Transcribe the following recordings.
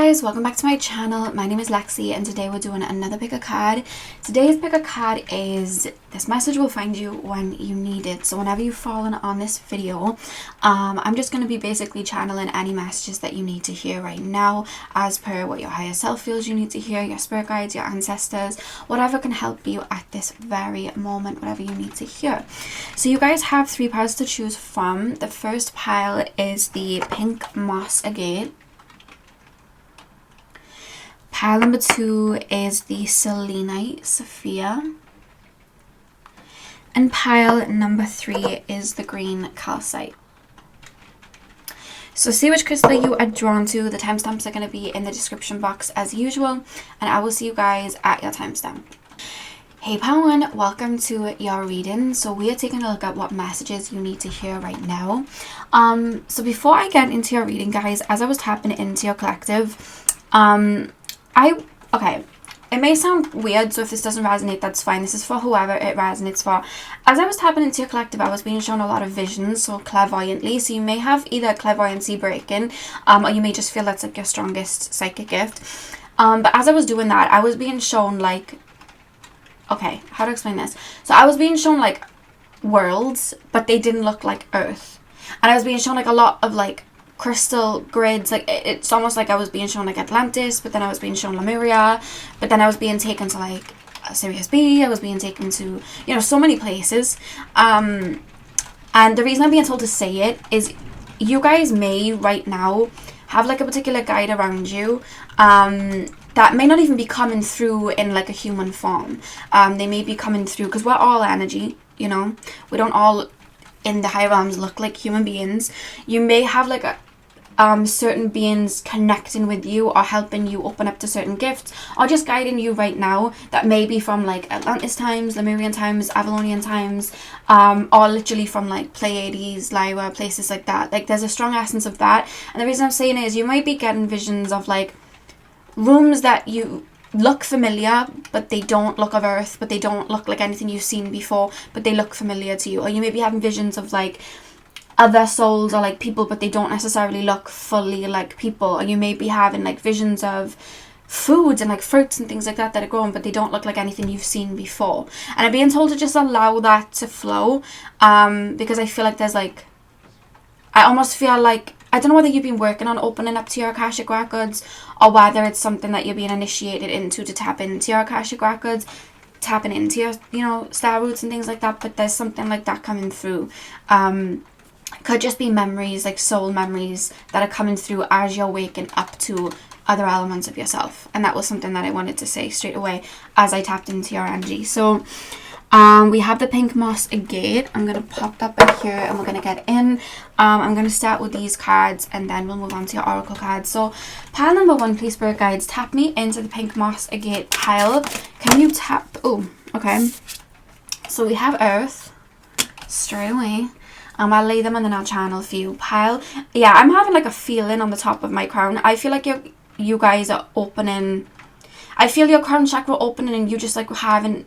guys, welcome back to my channel. My name is Lexi and today we're doing another pick a card. Today's pick a card is this message will find you when you need it. So whenever you've fallen on this video, I'm just going to be basically channeling any messages that you need to hear right now as per what your higher self feels you need to hear, your spirit guides, your ancestors, whatever can help you at this very moment, whatever you need to hear. So you guys have 3 piles to choose from. The first pile is the Pink Moss Agate. Pile number 2 is the Selenite Sophia. And pile number 3 is the Green Calcite. So see which crystal you are drawn to. The timestamps are going to be in the description box as usual. And I will see you guys at your timestamp. Hey pile 1, welcome to your reading. So we are taking a look at what messages you need to hear right now. So before I get into your reading, guys, as I was tapping into your collective, okay, it may sound weird, so if this doesn't resonate, that's fine. This is for whoever it resonates for. As I was tapping into your collective, I was being shown a lot of visions, so clairvoyantly. So you may have either clairvoyancy breaking, or you may just feel that's like your strongest psychic gift. But as I was doing that, I was being shown like, okay, how to explain this? So I was being shown like worlds, but they didn't look like Earth. And I was being shown like a lot of like crystal grids, like it's almost like I was being shown like Atlantis, but then I was being shown Lemuria, but then I was being taken to like Sirius B, I was being taken to, you know, so many places. And the reason I'm being told to say it is you guys may right now have like a particular guide around you that may not even be coming through in like a human form. They may be coming through, because we're all energy, you know, we don't all in the higher realms look like human beings. You may have like a certain beings connecting with you or helping you open up to certain gifts, or just guiding you right now that may be from like Atlantis times, Lemurian times, Avalonian times, or literally from like Pleiades, Lyra, places like that. Like there's a strong essence of that. And the reason I'm saying it is you might be getting visions of like rooms that you look familiar, but they don't look of Earth, but they don't look like anything you've seen before, but they look familiar to you. Or you may be having visions of like other souls or like people, but they don't necessarily look fully like people. Or you may be having like visions of foods and like fruits and things like that that are grown, but they don't look like anything you've seen before. And I'm being told to just allow that to flow, because I feel like there's like, I almost feel like, I don't know whether you've been working on opening up to your Akashic records, or whether it's something that you're being initiated into to tap into your Akashic records, tapping into your, you know, star roots and things like that. But there's something like that coming through. Could just be memories, like soul memories that are coming through as you're waking up to other elements of yourself. And that was something that I wanted to say straight away as I tapped into your energy. So we have the Pink Moss Agate. I'm going to pop that back here and we're going to get in. I'm going to start with these cards and then we'll move on to your oracle cards. So pile number 1, please, spirit guides, tap me into the Pink Moss Agate pile. Can you tap? Oh, okay. So we have Earth straight away. I'll lay them and then I'll channel for you. Pile. Yeah, I'm having like a feeling on the top of my crown. I feel like you guys are opening. I feel your crown chakra opening and you just like having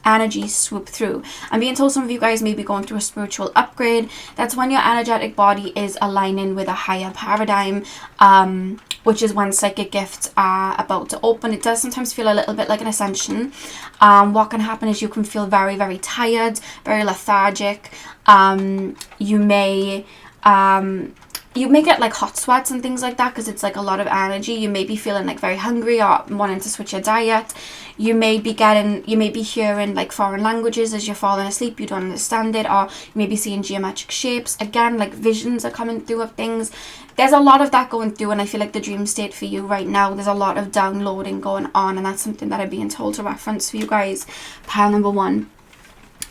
energy swoop through. I'm being told some of you guys may be going through a spiritual upgrade. That's when your energetic body is aligning with a higher paradigm, which is when psychic gifts are about to open. It does sometimes feel a little bit like an ascension. What can happen is you can feel very, very tired, very lethargic. You may get like hot sweats and things like that because it's like a lot of energy. You may be feeling like very hungry or wanting to switch your diet. You may be hearing like foreign languages as you're falling asleep. You don't understand it, or you may be seeing geometric shapes. Again, like visions are coming through of things. There's a lot of that going through, and I feel like the dream state for you right now, there's a lot of downloading going on, and that's something that I'm being told to reference for you guys. Pile number 1.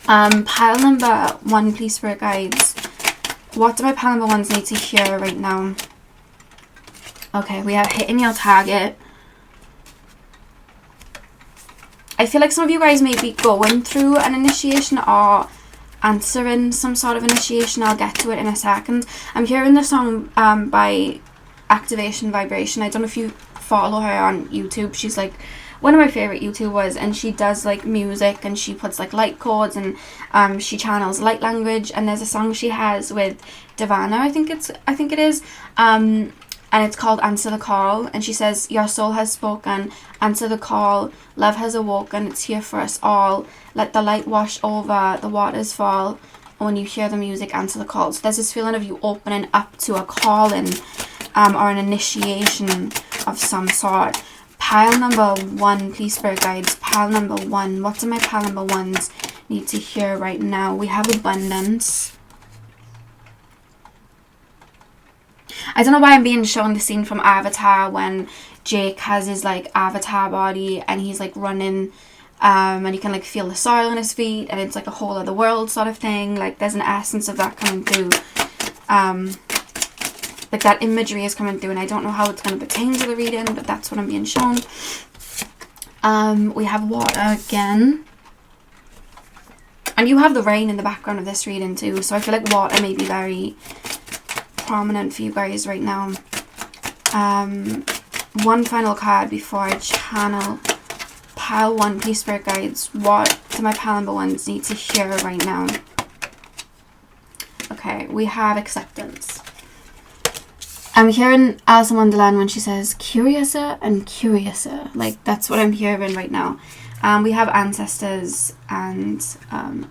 Pile number 1, please, spirit guides. What do my pile number 1s need to hear right now? Okay, we are hitting your target. I feel like some of you guys may be going through an initiation or answering some sort of initiation. I'll get to it in a second. I'm hearing the song by Activation Vibration. I don't know if you follow her on YouTube. She's like one of my favorite YouTubers, and she does like music and she puts like light chords and she channels light language. And there's a song she has with Divana, I think it is, and and it's called Answer the Call. And she says, your soul has spoken, answer the call, love has awoken, it's here for us all, let the light wash over, the waters fall, when you hear the music, answer the call. So there's this feeling of you opening up to a calling, or an initiation of some sort. Pile number 1, please, spirit guides. Pile number 1. What do my pile number 1s need to hear right now? We have abundance. I don't know why I'm being shown the scene from Avatar when Jake has his like avatar body and he's like running, and you can like feel the soil on his feet, and it's like a whole other world sort of thing. Like there's an essence of that coming through. Like that imagery is coming through, and I don't know how it's going to pertain to the reading, but that's what I'm being shown. We have water again. And you have the rain in the background of this reading too, so I feel like water may be very prominent for you guys right now. One final card before I channel pile 1, please, spirit guides. What do my pile number 1s need to hear right now? Okay, we have acceptance. I'm hearing Alice in Wonderland when she says curiouser and curiouser. Like that's what I'm hearing right now. We have ancestors and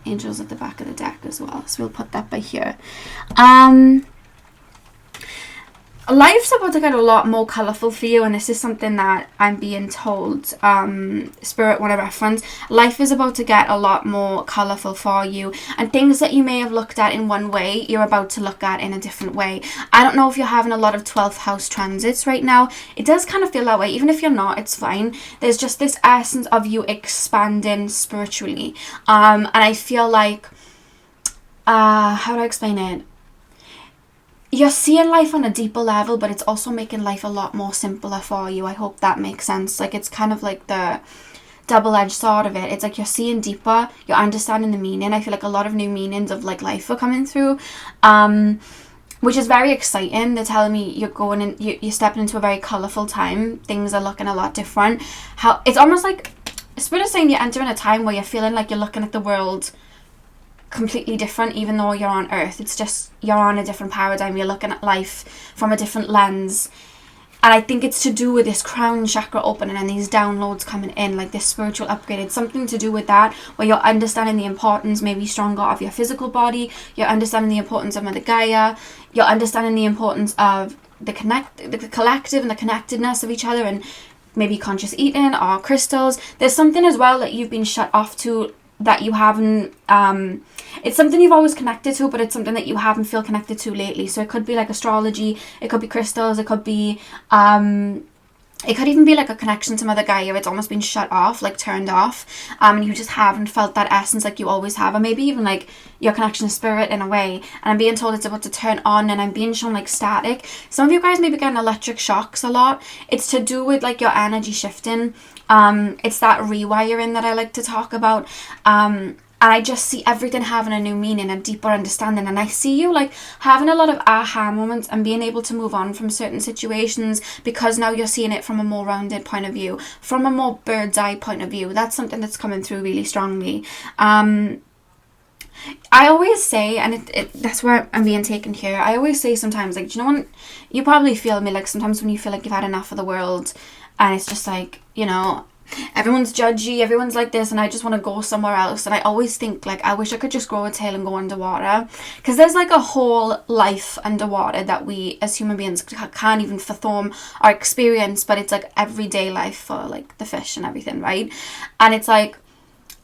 angels at the back of the deck as well, so we'll put that by here. Life's about to get a lot more colourful for you, and this is something that I'm being told, Spirit want to reference. Life is about to get a lot more colourful for you, and things that you may have looked at in one way, you're about to look at in a different way. I don't know if you're having a lot of 12th house transits right now. It does kind of feel that way. Even if you're not, it's fine. There's just this essence of you expanding spiritually, and I feel like, how do I explain it? You're seeing life on a deeper level, but it's also making life a lot more simpler for you. I hope that makes sense. Like it's kind of like the double-edged sword of it. It's like you're seeing deeper, you're understanding the meaning. I feel like a lot of new meanings of like life are coming through, which is very exciting. They're telling me you're going in, you're stepping into a very colourful time. Things are looking a lot different. How it's almost like Spirit is saying you're entering a time where you're feeling like you're looking at the world completely different, even though you're on Earth. It's just you're on a different paradigm. You're looking at life from a different lens, and I think it's to do with this crown chakra opening and these downloads coming in, like this spiritual upgrade. It's something to do with that, where you're understanding the importance maybe stronger of your physical body. You're understanding the importance of Mother Gaia. You're understanding the importance of the collective and the connectedness of each other, and maybe conscious eating or crystals. There's something as well that you've been shut off to, that you haven't, it's something you've always connected to, but it's something that you haven't feel connected to lately. So it could be like astrology, it could be crystals, it could be it could even be like a connection to Mother Gaia. It's almost been shut off, like turned off, and you just haven't felt that essence like you always have, or maybe even like your connection to spirit in a way. And I'm being told it's about to turn on, and I'm being shown like static. Some of you guys may be getting electric shocks a lot. It's to do with like your energy shifting. It's that rewiring that I like to talk about. And I just see everything having a new meaning, a deeper understanding. And I see you like having a lot of aha moments and being able to move on from certain situations, because now you're seeing it from a more rounded point of view, from a more bird's eye point of view. That's something that's coming through really strongly. I always say, and that's where I'm being taken here, I always say sometimes, like, do you know when, you probably feel me, like sometimes when you feel like you've had enough of the world, and it's just like, you know, everyone's judgy, everyone's like this, and I just want to go somewhere else. And I always think like, I wish I could just grow a tail and go underwater, because there's like a whole life underwater that we as human beings can't even fathom or experience, but it's like everyday life for like the fish and everything, right? And it's like,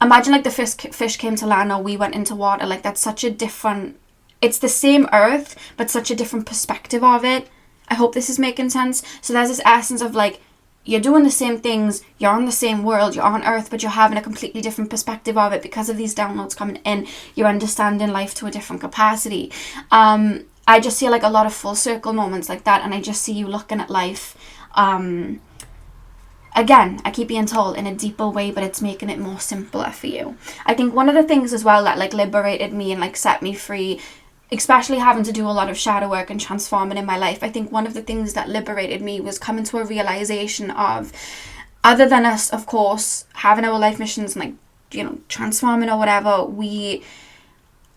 imagine like the fish came to land, or we went into water. Like that's such a different, it's the same earth, but such a different perspective of it. I hope this is making sense. So there's this essence of like, you're doing the same things, you're on the same world, you're on Earth, but you're having a completely different perspective of it because of these downloads coming in. You're understanding life to a different capacity. I just see like a lot of full circle moments like that, and I just see you looking at life, again, I keep being told in a deeper way, but it's making it more simpler for you. I think one of the things as well that like liberated me and like set me free, especially having to do a lot of shadow work and transforming in my life, I think one of the things that liberated me was coming to a realization of, other than us, of course, having our life missions and like, you know, transforming or whatever,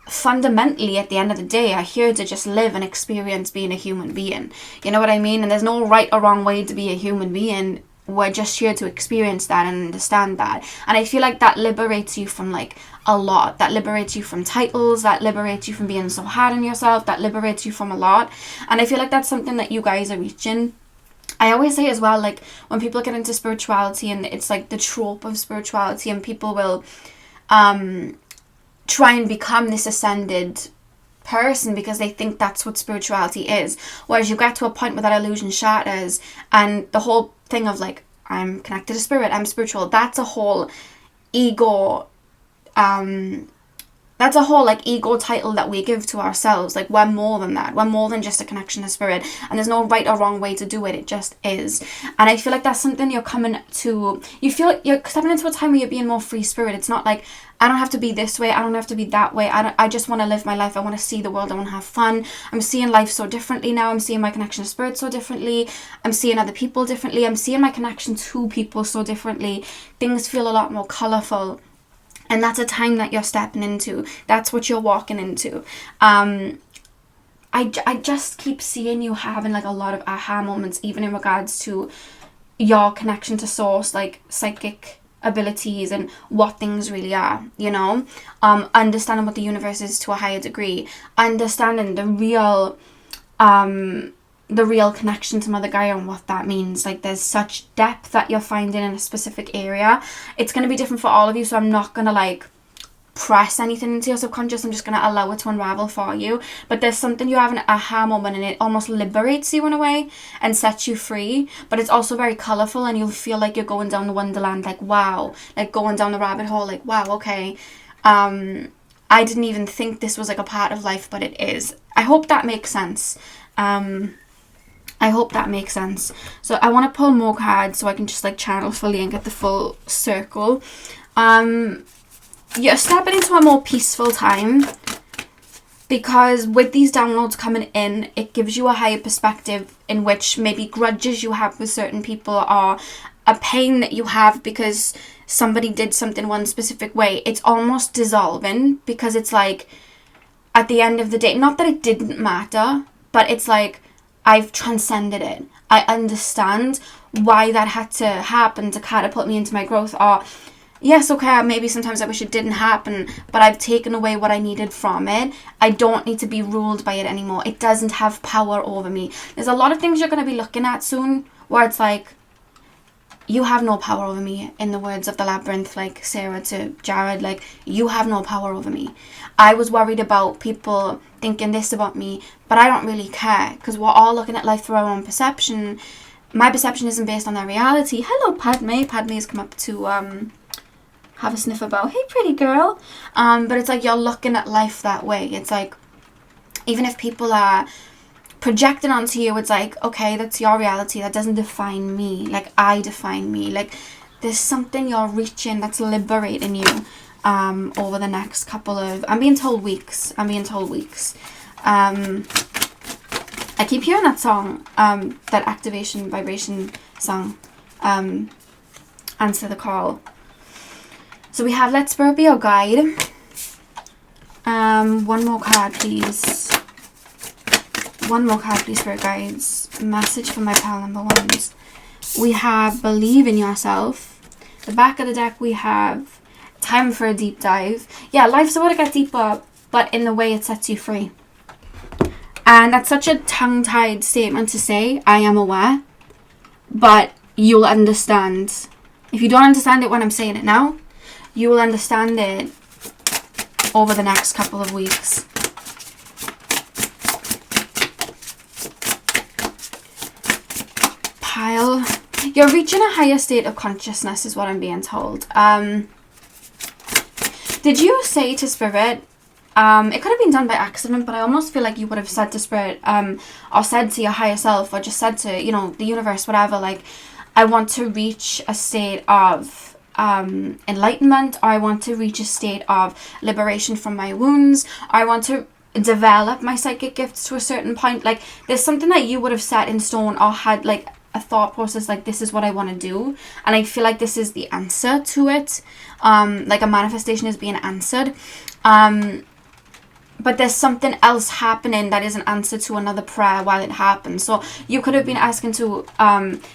fundamentally, at the end of the day, are here to just live and experience being a human being. You know what I mean? And there's no right or wrong way to be a human being. We're just here to experience that and understand that. And I feel like that liberates you from like a lot. That liberates you from titles. That liberates you from being so hard on yourself. That liberates you from a lot. And I feel like that's something that you guys are reaching. I always say as well, like, when people get into spirituality, and it's like the trope of spirituality, and people will try and become this ascended person because they think that's what spirituality is. Whereas you get to a point where that illusion shatters, and the whole thing of like, I'm connected to spirit, I'm spiritual, that's a whole ego, that's a whole like ego title that we give to ourselves. Like, we're more than that. We're more than just a connection to spirit, and there's no right or wrong way to do it. It just is. And I feel like that's something you're coming to. You feel like you're stepping into a time where you're being more free spirit. It's not like, I don't have to be this way, I don't have to be that way. I just want to live my life. I want to see the world. I want to have fun. I'm seeing life so differently now. I'm seeing my connection to spirit so differently. I'm seeing other people differently. I'm seeing my connection to people so differently. Things feel a lot more colourful. And that's a time that you're stepping into. That's what you're walking into. I just keep seeing you having like a lot of aha moments, even in regards to your connection to source, like psychic abilities and what things really are, you know. Understanding what the universe is to a higher degree. Understanding the real connection to Mother Gaia and what that means. Like, there's such depth that you're finding in a specific area. It's going to be different for all of you, so I'm not going to like press anything into your subconscious. I'm just going to allow it to unravel for you. But there's something, you have an aha moment, and it almost liberates you in a way and sets you free. But it's also very colourful, and you'll feel like you're going down the wonderland, like, wow, like going down the rabbit hole, like, wow, okay, I didn't even think this was like a part of life, but it is. I hope that makes sense. I hope that makes sense. So I want to pull more cards so I can just like channel fully and get the full circle. You're stepping into a more peaceful time, because with these downloads coming in, it gives you a higher perspective in which maybe grudges you have with certain people, or a pain that you have because somebody did something one specific way. It's almost dissolving, because it's like, at the end of the day, not that it didn't matter, but it's like, I've transcended it. I understand why that had to happen to catapult me into my growth. Or, yes, okay, maybe sometimes I wish it didn't happen, but I've taken away what I needed from it. I don't need to be ruled by it anymore. It doesn't have power over me. There's a lot of things you're going to be looking at soon where it's like, you have no power over me, in the words of the Labyrinth, like Sarah to Jared, like, you have no power over me. I was worried about people thinking this about me, but I don't really care, because we're all looking at life through our own perception. My perception isn't based on their reality. Hello, Padme. Padme has come up to have a sniff about, hey, pretty girl. But it's like, you're looking at life that way. It's like, even if people are projecting onto you, it's like, okay, that's your reality, that doesn't define me. Like, I define me. Like, there's something you're reaching that's liberating you over the next couple of, I'm being told weeks. I keep hearing that song, that activation vibration song, Answer the Call. So we have Let Spirit Be Your Guide. One more card, please. One more card, please, Spirit Guides. Message for my pal number ones. We have Believe in Yourself. The back of the deck, we have Time for a Deep Dive. Yeah, life's about to get deeper, but in the way it sets you free. And that's such a tongue-tied statement to say, I am aware. But you'll understand. If you don't understand it when I'm saying it now, you will understand it over the next couple of weeks. Pile. You're reaching a higher state of consciousness is what I'm being told. Did you say to Spirit, it could have been done by accident, but I almost feel like you would have said to Spirit, or said to your higher self, or just said to, you know, the universe, whatever, like, I want to reach a state of enlightenment, or I want to reach a state of liberation from my wounds, or I want to develop my psychic gifts to a certain point. Like, there's something that you would have set in stone, or had like a thought process, like, this is what I want to do, and I feel like this is the answer to it. Like, a manifestation is being answered. but there's something else happening that is an answer to another prayer while it happens. So you could have been asking to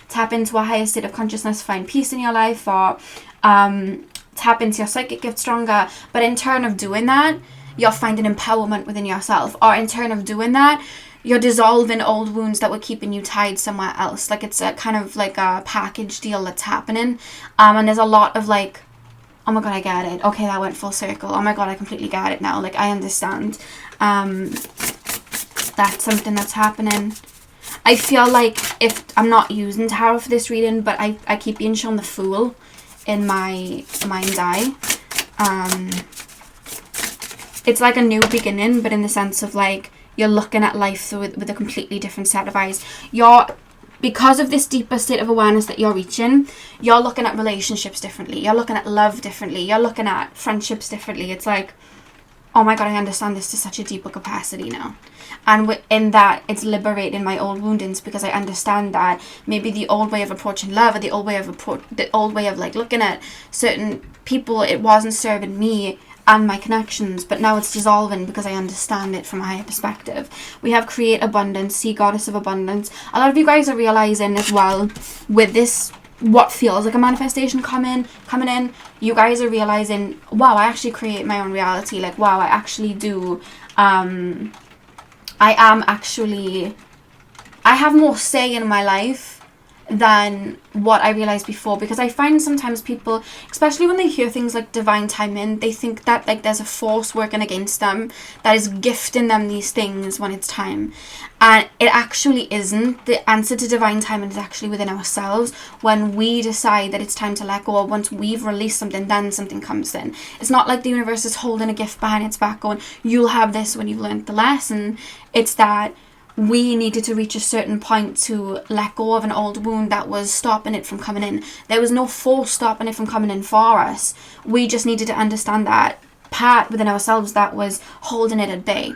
tap into a higher state of consciousness, find peace in your life, or tap into your psychic gift stronger. But in turn of doing that, you're finding empowerment within yourself. Or in turn of doing that, you're dissolving old wounds that were keeping you tied somewhere else. Like, it's a kind of like a package deal that's happening. And there's a lot of like, oh my god, I get it. Okay, that went full circle. Oh my god, I completely get it now. Like, I understand. That's something that's happening. I feel like, if I'm not using tarot for this reading, but I keep being shown the Fool in my mind's eye. It's like a new beginning, but in the sense of like, you're looking at life through with a completely different set of eyes. Because of this deeper state of awareness that you're reaching, you're looking at relationships differently. You're looking at love differently. You're looking at friendships differently. It's like, oh my god, I understand this to such a deeper capacity now. And in that, it's liberating my old woundings, because I understand that maybe the old way of approaching love, or the old way of like looking at certain people, it wasn't serving me and my connections, but now it's dissolving because I understand it from a higher perspective. We have create abundance, see goddess of abundance. A lot of you guys are realizing as well, with this, what feels like a manifestation coming in, you guys are realizing, wow, I actually create my own reality. Like, wow, I actually do. I have more say in my life than what I realized before, because I find sometimes people, especially when they hear things like divine timing, they think that like there's a force working against them that is gifting them these things when it's time, and it actually isn't. The answer to divine timing is actually within ourselves. When we decide that it's time to let go, or once we've released something, then something comes in. It's not like the universe is holding a gift behind its back going, you'll have this when you've learned the lesson. It's that we needed to reach a certain point to let go of an old wound that was stopping it from coming in. There was no force stopping it from coming in for us. We just needed to understand that part within ourselves that was holding it at bay.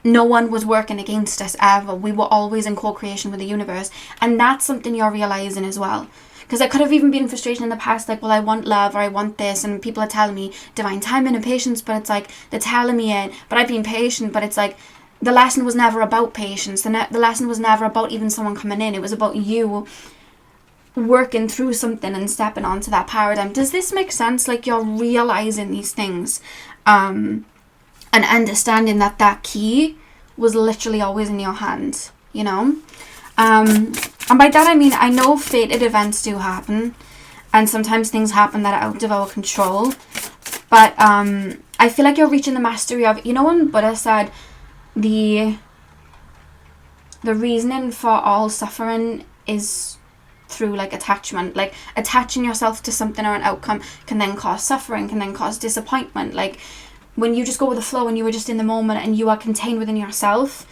No one was working against us ever. We were always in co-creation with the universe. And that's something you're realizing as well. Because there could have even been frustration in the past, like, well, I want love, or I want this, and people are telling me divine timing and patience, but it's like, they're telling me it, but I've been patient, but it's like, the lesson was never about patience. The lesson was never about even someone coming in. It was about you working through something and stepping onto that paradigm. Does this make sense? Like, you're realizing these things, and understanding that that key was literally always in your hand, you know? And by that I mean, I know fated events do happen, and sometimes things happen that are out of our control, but I feel like you're reaching the mastery of, you know, when Buddha said, the reasoning for all suffering is through like attachment. Like, attaching yourself to something or an outcome can then cause suffering, can then cause disappointment. Like, when you just go with the flow and you were just in the moment and you are contained within yourself,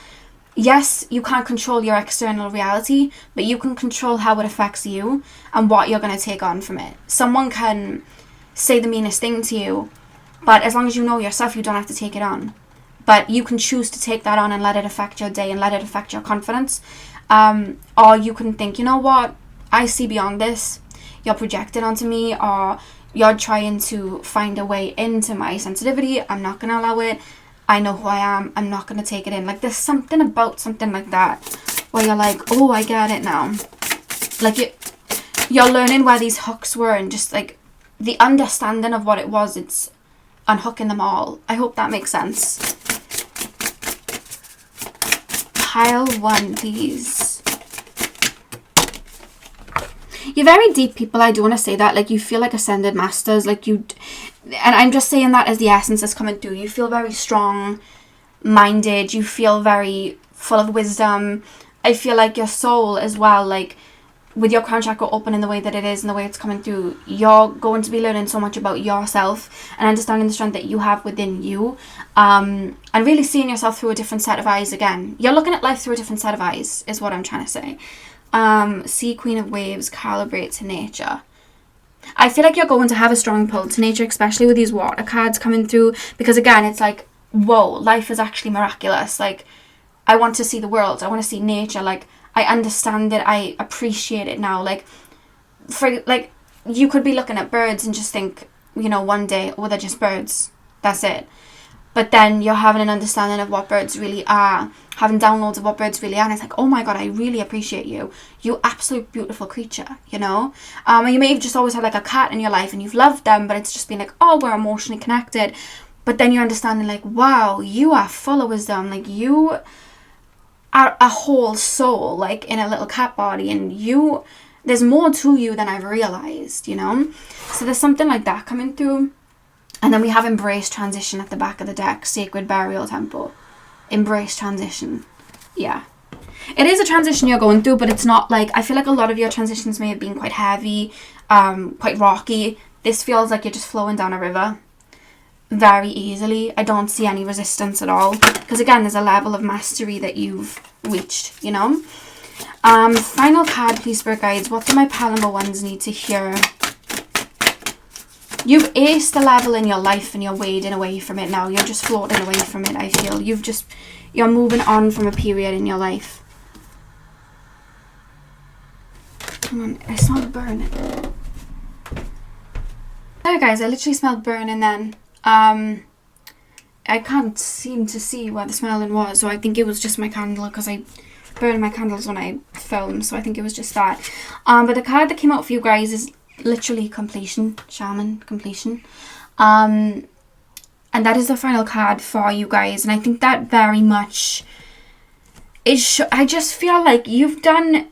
yes, you can't control your external reality, but you can control how it affects you and what you're going to take on from it. Someone can say the meanest thing to you, but as long as you know yourself, you don't have to take it on. But you can choose to take that on and let it affect your day and let it affect your confidence. Or you can think, you know what, I see beyond this. You're projecting onto me, or you're trying to find a way into my sensitivity. I'm not going to allow it. I know who I am. I'm not going to take it in. Like, there's something about something like that where you're like, oh, I get it now. Like, you're learning where these hooks were, and just like the understanding of what it was, it's unhooking them all. I hope that makes sense. Pile 1, please. You're very deep, people. I do want to say that. Like, you feel like ascended masters. Like, you... And I'm just saying that as the essence that's coming through. You feel very strong-minded. You feel very full of wisdom. I feel like your soul as well, like, with your crown chakra open in the way that it is and the way it's coming through, you're going to be learning so much about yourself and understanding the strength that you have within you, and really seeing yourself through a different set of eyes again. You're looking at life through a different set of eyes, is what I'm trying to say. See Queen of Waves, calibrate to nature. I feel like you're going to have a strong pull to nature, especially with these water cards coming through, because again, it's like, whoa, life is actually miraculous. Like, I want to see the world. I want to see nature. Like, I understand it. I appreciate it now. Like, for like, you could be looking at birds and just think, you know, one day, oh, they're just birds. That's it. but then you're having an understanding of what birds really are, having downloads of what birds really are, and it's like, oh my god, I really appreciate you, you absolute beautiful creature, you know. And you may have just always had like a cat in your life and you've loved them, but it's just been like, oh, we're emotionally connected. But then you're understanding like, wow, you are full of wisdom, like you are a whole soul, like in a little cat body, and there's more to you than I've realized, you know. So there's something like that coming through. And then we have Embrace Transition at the back of the deck, Sacred Burial Temple. Embrace transition. Yeah. It is a transition you're going through, but it's not like, I feel like a lot of your transitions may have been quite heavy, quite rocky. This feels like you're just flowing down a river very easily. I don't see any resistance at all. Because again, there's a level of mastery that you've reached, you know. Final card, please, Spirit Guides. What do my pile number ones need to hear? You've aced the level in your life and you're wading away from it now. You're just floating away from it, I feel. You're moving on from a period in your life. Come on, I smell burning. There, guys, I literally smelled burning then. I can't seem to see where the smelling was, so I think it was just my candle, because I burn my candles when I film, so I think it was just that. But the card that came out for you guys is literally completion, shaman, completion. And that is the final card for you guys, and I think that very much is I just feel like you've done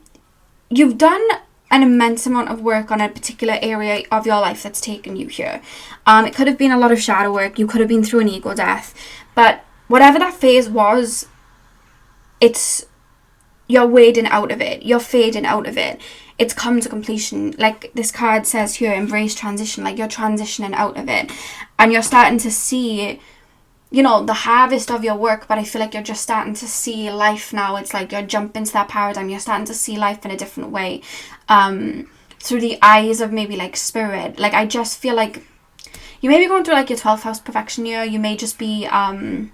an immense amount of work on a particular area of your life that's taken you here. It could have been a lot of shadow work, you could have been through an ego death, but whatever that phase was, you're wading out of it, you're fading out of it. It's come to completion. Like this card says here, embrace transition, like you're transitioning out of it. And you're starting to see, you know, the harvest of your work, but I feel like you're just starting to see life now. It's like you're jumping to that paradigm. You're starting to see life in a different way. Through the eyes of maybe like spirit. Like I just feel like you may be going through like your 12th house perfection year. You may just be having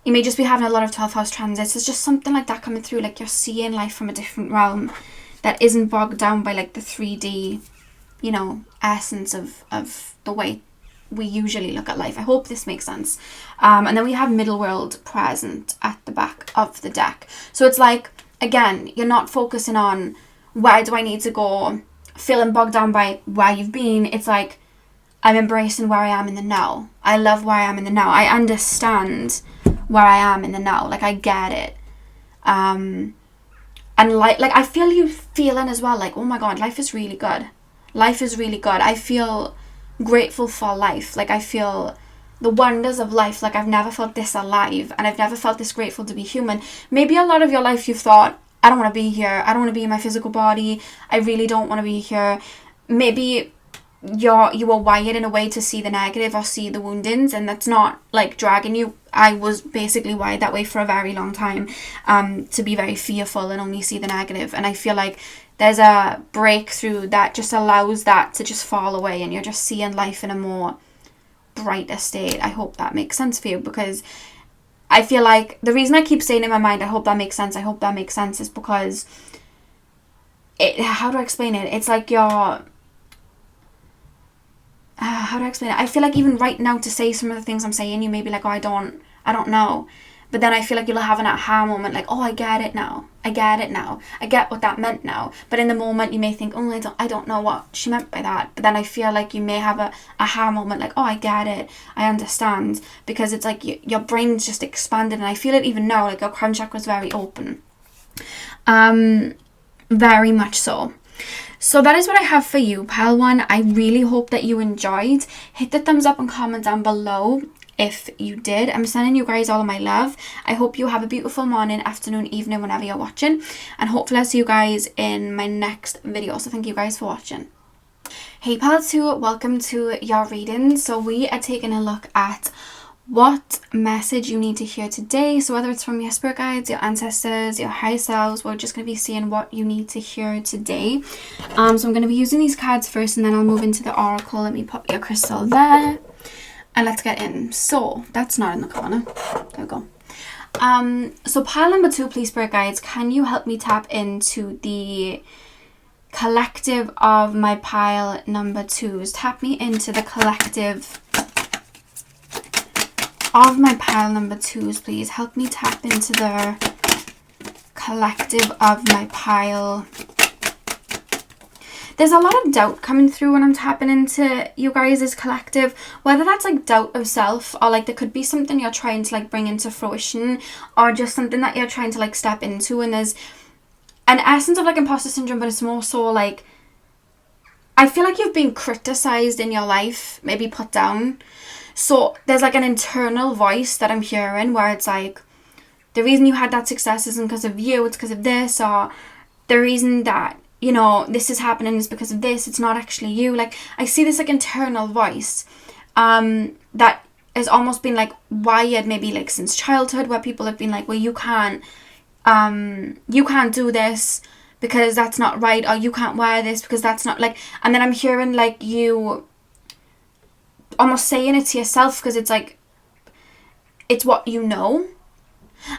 a lot of 12th house transits. There's just something like that coming through. Like you're seeing life from a different realm that isn't bogged down by like the 3D, you know, essence of the way we usually look at life. I hope this makes sense. And then we have middle world present at the back of the deck. So it's like, again, you're not focusing on where do I need to go, feeling bogged down by where you've been. It's like, I'm embracing where I am in the now. I love where I am in the now. I understand where I am in the now. Like I get it. And like I feel you feeling as well, like, oh my god, life is really good. Life is really good. I feel grateful for life. Like I feel the wonders of life. Like I've never felt this alive, and I've never felt this grateful to be human. Maybe a lot of your life you've thought, I don't want to be here. I don't want to be in my physical body. I really don't want to be here. Maybe you were wired in a way to see the negative or see the woundings, and that's not like dragging you. I was basically wired that way for a very long time, to be very fearful and only see the negative. And I feel like there's a breakthrough that just allows that to just fall away, and you're just seeing life in a more brighter state. I hope that makes sense for you, because I feel like the reason I keep saying in my mind, I hope that makes sense, I hope that makes sense, is because how do I explain it? It's like you're how do I explain it? I feel like even right now to say some of the things I'm saying, you may be like, oh, I don't know. But then I feel like you'll have an aha moment, like, oh, I get it now. I get it now. I get what that meant now. But in the moment, you may think, oh, I don't know what she meant by that. But then I feel like you may have a aha moment, like, oh, I get it. I understand. Because it's like your brain's just expanded. And I feel it even now, like your crown chakra is very open. Very much so. So that is what I have for you, Pile 1. I really hope that you enjoyed. Hit the thumbs up and comment down below if you did. I'm sending you guys all of my love. I hope you have a beautiful morning, afternoon, evening, whenever you're watching. And hopefully I'll see you guys in my next video. So thank you guys for watching. Hey Pile 2, welcome to your reading. So we are taking a look at what message you need to hear today. So whether it's from your spirit guides, your ancestors, your higher selves, we're just going to be seeing what you need to hear today. So I'm going to be using these cards first, and then I'll move into the oracle. Let me pop your crystal there, and let's get in. So that's not in the corner. There we go. So pile number 2, please, spirit guides, can you help me tap into the collective of my pile number 2s? Tap me into the collective of my pile number 2s, please help me tap into the collective of my pile. There's a lot of doubt coming through when I'm tapping into you guys' collective, whether that's like doubt of self, or like there could be something you're trying to like bring into fruition, or just something that you're trying to like step into, and there's an essence of like imposter syndrome, but it's more so like, I feel like you've been criticized in your life, maybe put down. So there's like an internal voice that I'm hearing where it's like, the reason you had that success isn't because of you, it's because of this, or the reason that, you know, this is happening is because of this, it's not actually you. Like, I see this like internal voice that has almost been like wired maybe like since childhood, where people have been like, well, you can't do this because that's not right, or you can't wear this because that's not like, and then I'm hearing like you almost saying it to yourself because it's like, it's what you know,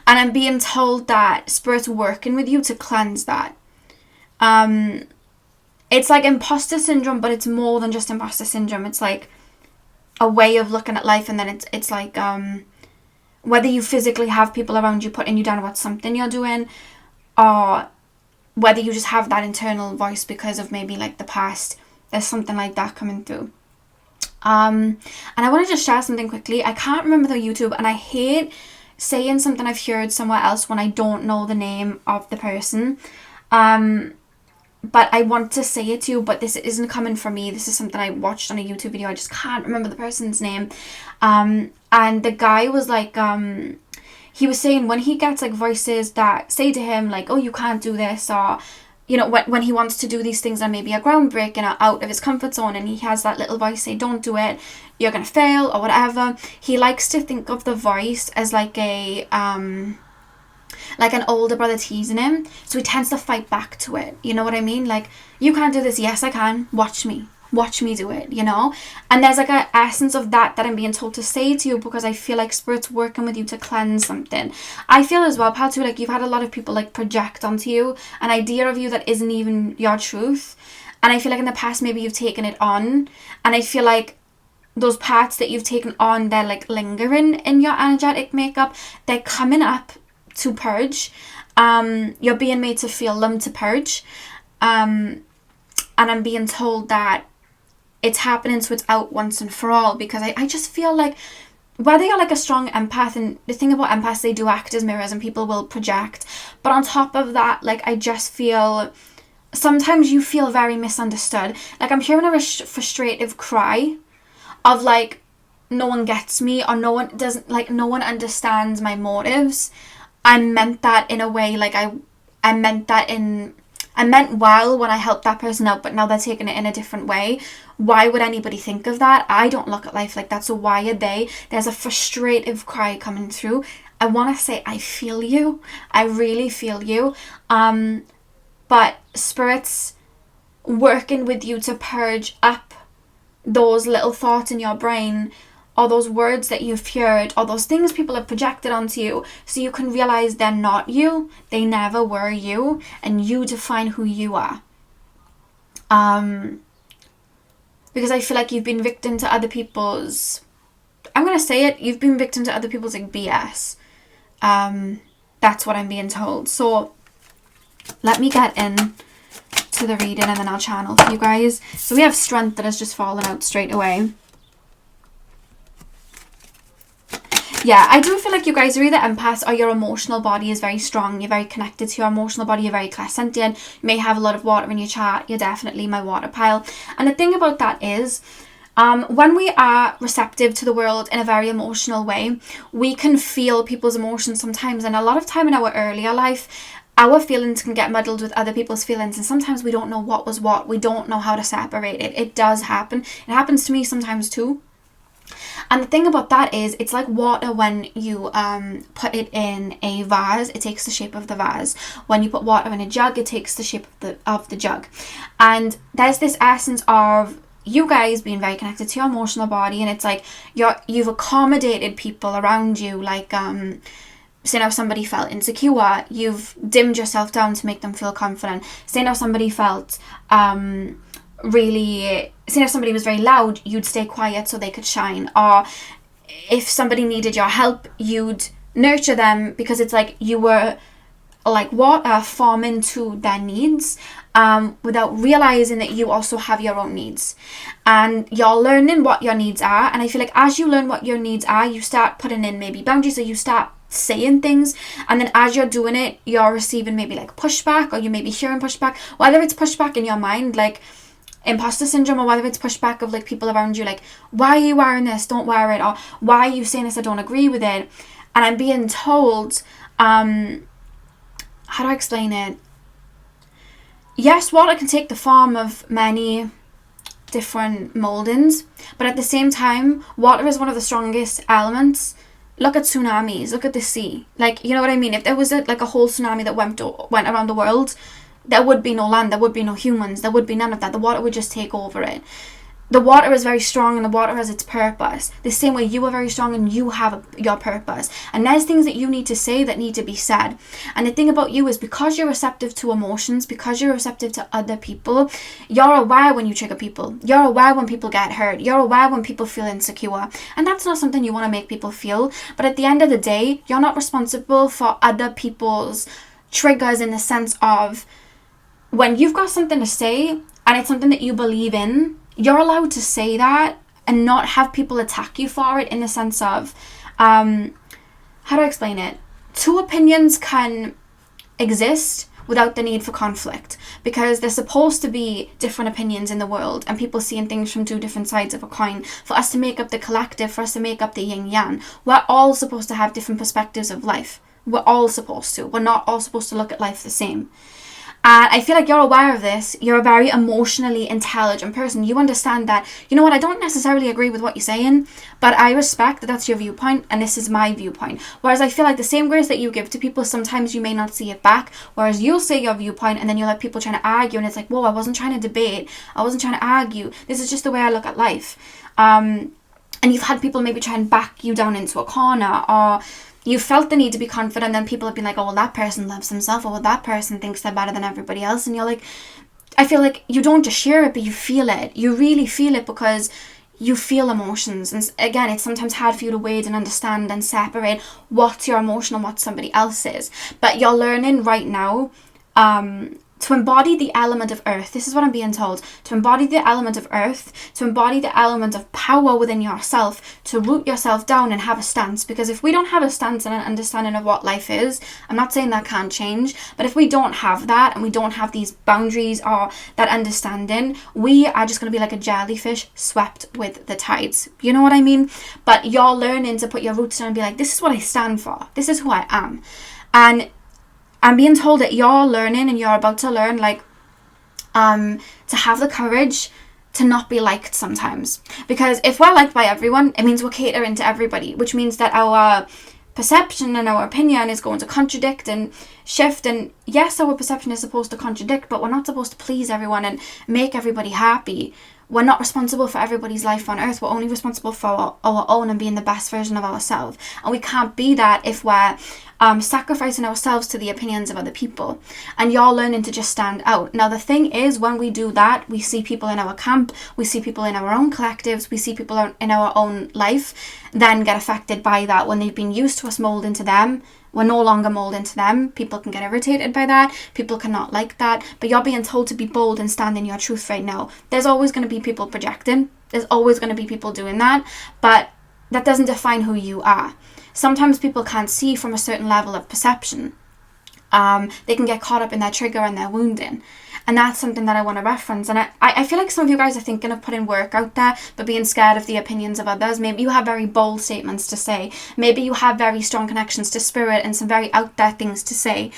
and I'm being told that Spirit's working with you to cleanse that. It's like imposter syndrome, but it's more than just imposter syndrome. It's like a way of looking at life, and then it's like whether you physically have people around you putting you down about something you're doing, or whether you just have that internal voice because of maybe like the past. There's something like that coming through. And I want to just share something quickly. I can't remember the YouTube, and I hate saying something I've heard somewhere else when I don't know the name of the person. But I want to say it to you, but this isn't coming from me. This is something I watched on a YouTube video. I just can't remember the person's name. And the guy was like, he was saying when he gets like voices that say to him like, oh, you can't do this, or, you know, when he wants to do these things that maybe are groundbreaking or out of his comfort zone, and he has that little voice say, don't do it, you're going to fail, or whatever. He likes to think of the voice as like a, like an older brother teasing him, so he tends to fight back to it. You know what I mean? Like, you can't do this. Yes, I can. Watch me do it, you know? And there's like an essence of that I'm being told to say to you, because I feel like Spirit's working with you to cleanse something. I feel as well, pal, too, like you've had a lot of people like project onto you an idea of you that isn't even your truth. And I feel like in the past maybe you've taken it on, and I feel like those parts that you've taken on, they're like lingering in your energetic makeup. They're coming up to purge. You're being made to feel them to purge. And I'm being told that it's happening, so it's out once and for all, because I just feel like whether you're like a strong empath, and the thing about empaths, they do act as mirrors and people will project, but on top of that, like, I just feel sometimes you feel very misunderstood. Like, I'm hearing a frustrative cry of like, no one gets me, or no one understands my motives. I meant that in a way, like I meant well when I helped that person out, but now they're taking it in a different way. Why would anybody think of that? I don't look at life like that, so why are they? There's a frustrative cry coming through. I want to say I feel you. I really feel you. But Spirit's working with you to purge up those little thoughts in your brain, or those words that you've heard, or those things people have projected onto you, so you can realize they're not you, they never were you, and you define who you are. Because I feel like you've been victim to other people's, I'm going to say it, you've been victim to other people's like BS. That's what I'm being told. So let me get in to the reading, and then I'll channel for you guys. So we have Strength that has just fallen out straight away. Yeah, I do feel like you guys are either empaths, or your emotional body is very strong. You're very connected to your emotional body. You're very clairsentient. You may have a lot of water in your chart. You're definitely my water pile. And the thing about that is, when we are receptive to the world in a very emotional way, we can feel people's emotions sometimes. And a lot of time in our earlier life, our feelings can get muddled with other people's feelings. And sometimes we don't know what was what. We don't know how to separate it. It does happen. It happens to me sometimes too. And the thing about that is, it's like water when you put it in a vase, it takes the shape of the vase. When you put water in a jug, it takes the shape of the jug. And there's this essence of you guys being very connected to your emotional body, and it's like you've accommodated people around you, like say now somebody felt insecure, you've dimmed yourself down to make them feel confident. Say now somebody felt say if somebody was very loud, you'd stay quiet so they could shine. Or if somebody needed your help, you'd nurture them because it's like you were like water forming to their needs, without realizing that you also have your own needs, and you're learning what your needs are. And I feel like as you learn what your needs are, you start putting in maybe boundaries, or you start saying things, and then as you're doing it, you're receiving maybe like pushback, or you may be hearing pushback, whether it's pushback in your mind like imposter syndrome, or whether it's pushback of like people around you like, why are you wearing this, don't wear it, or why are you saying this, I don't agree with it. And I'm being told, how do I explain it? Yes, water can take the form of many different moldings, but at the same time, water is one of the strongest elements. Look at tsunamis, look at the sea. Like, you know what I mean? If there was like a whole tsunami that went around the world, there would be no land, there would be no humans, there would be none of that. The water would just take over it. The water is very strong, and the water has its purpose. The same way you are very strong and you have your purpose. And there's things that you need to say that need to be said. And the thing about you is, because you're receptive to emotions, because you're receptive to other people, you're aware when you trigger people. You're aware when people get hurt. You're aware when people feel insecure. And that's not something you want to make people feel. But at the end of the day, you're not responsible for other people's triggers, in the sense of, when you've got something to say and it's something that you believe in, you're allowed to say that and not have people attack you for it, in the sense of, how do I explain it? Two opinions can exist without the need for conflict, because there's supposed to be different opinions in the world and people seeing things from two different sides of a coin, for us to make up the collective, for us to make up the yin yang. We're all supposed to have different perspectives of life. We're all supposed to. We're not all supposed to look at life the same. And I feel like you're aware of this. You're a very emotionally intelligent person. You understand that, you know what, I don't necessarily agree with what you're saying, but I respect that that's your viewpoint and this is my viewpoint. Whereas I feel like the same grace that you give to people, sometimes you may not see it back. Whereas you'll say your viewpoint and then you'll have people trying to argue, and it's like, whoa, I wasn't trying to debate. I wasn't trying to argue. This is just the way I look at life. And you've had people maybe try and back you down into a corner, or you felt the need to be confident, and then people have been like, oh, well, that person loves himself, or well, that person thinks they're better than everybody else. And you're like, I feel like you don't just share it, but you feel it. You really feel it, because you feel emotions. And again, it's sometimes hard for you to wade and understand and separate what's your emotion and what somebody else's. But you're learning right now to embody the element of earth. This is what I'm being told. To embody the element of earth, to embody the element of power within yourself, to root yourself down and have a stance. Because if we don't have a stance and an understanding of what life is, I'm not saying that can't change, but if we don't have that and we don't have these boundaries or that understanding, we are just going to be like a jellyfish swept with the tides. You know what I mean? But you're learning to put your roots down and be like, this is what I stand for. This is who I am. And I'm being told that you're learning, and you're about to learn, like, to have the courage to not be liked sometimes. Because if we're liked by everyone, it means we're catering to everybody, which means that our perception and our opinion is going to contradict and shift. And yes, our perception is supposed to contradict, but we're not supposed to please everyone and make everybody happy. We're not responsible for everybody's life on earth. We're only responsible for our own and being the best version of ourselves. And we can't be that if we're sacrificing ourselves to the opinions of other people. And you're learning to just stand out. Now, the thing is, when we do that, we see people in our camp, we see people in our own collectives, we see people in our own life then get affected by that. When they've been used to us molding to them, we're no longer molding to them. People can get irritated by that. People cannot like that. But you're being told to be bold and stand in your truth right now. There's always going to be people projecting. There's always going to be people doing that. But that doesn't define who you are. Sometimes people can't see from a certain level of perception. They can get caught up in their trigger and their wounding. And that's something that I want to reference. And I feel like some of you guys are thinking of putting work out there, but being scared of the opinions of others. Maybe you have very bold statements to say. Maybe you have very strong connections to spirit and some very out there things to say.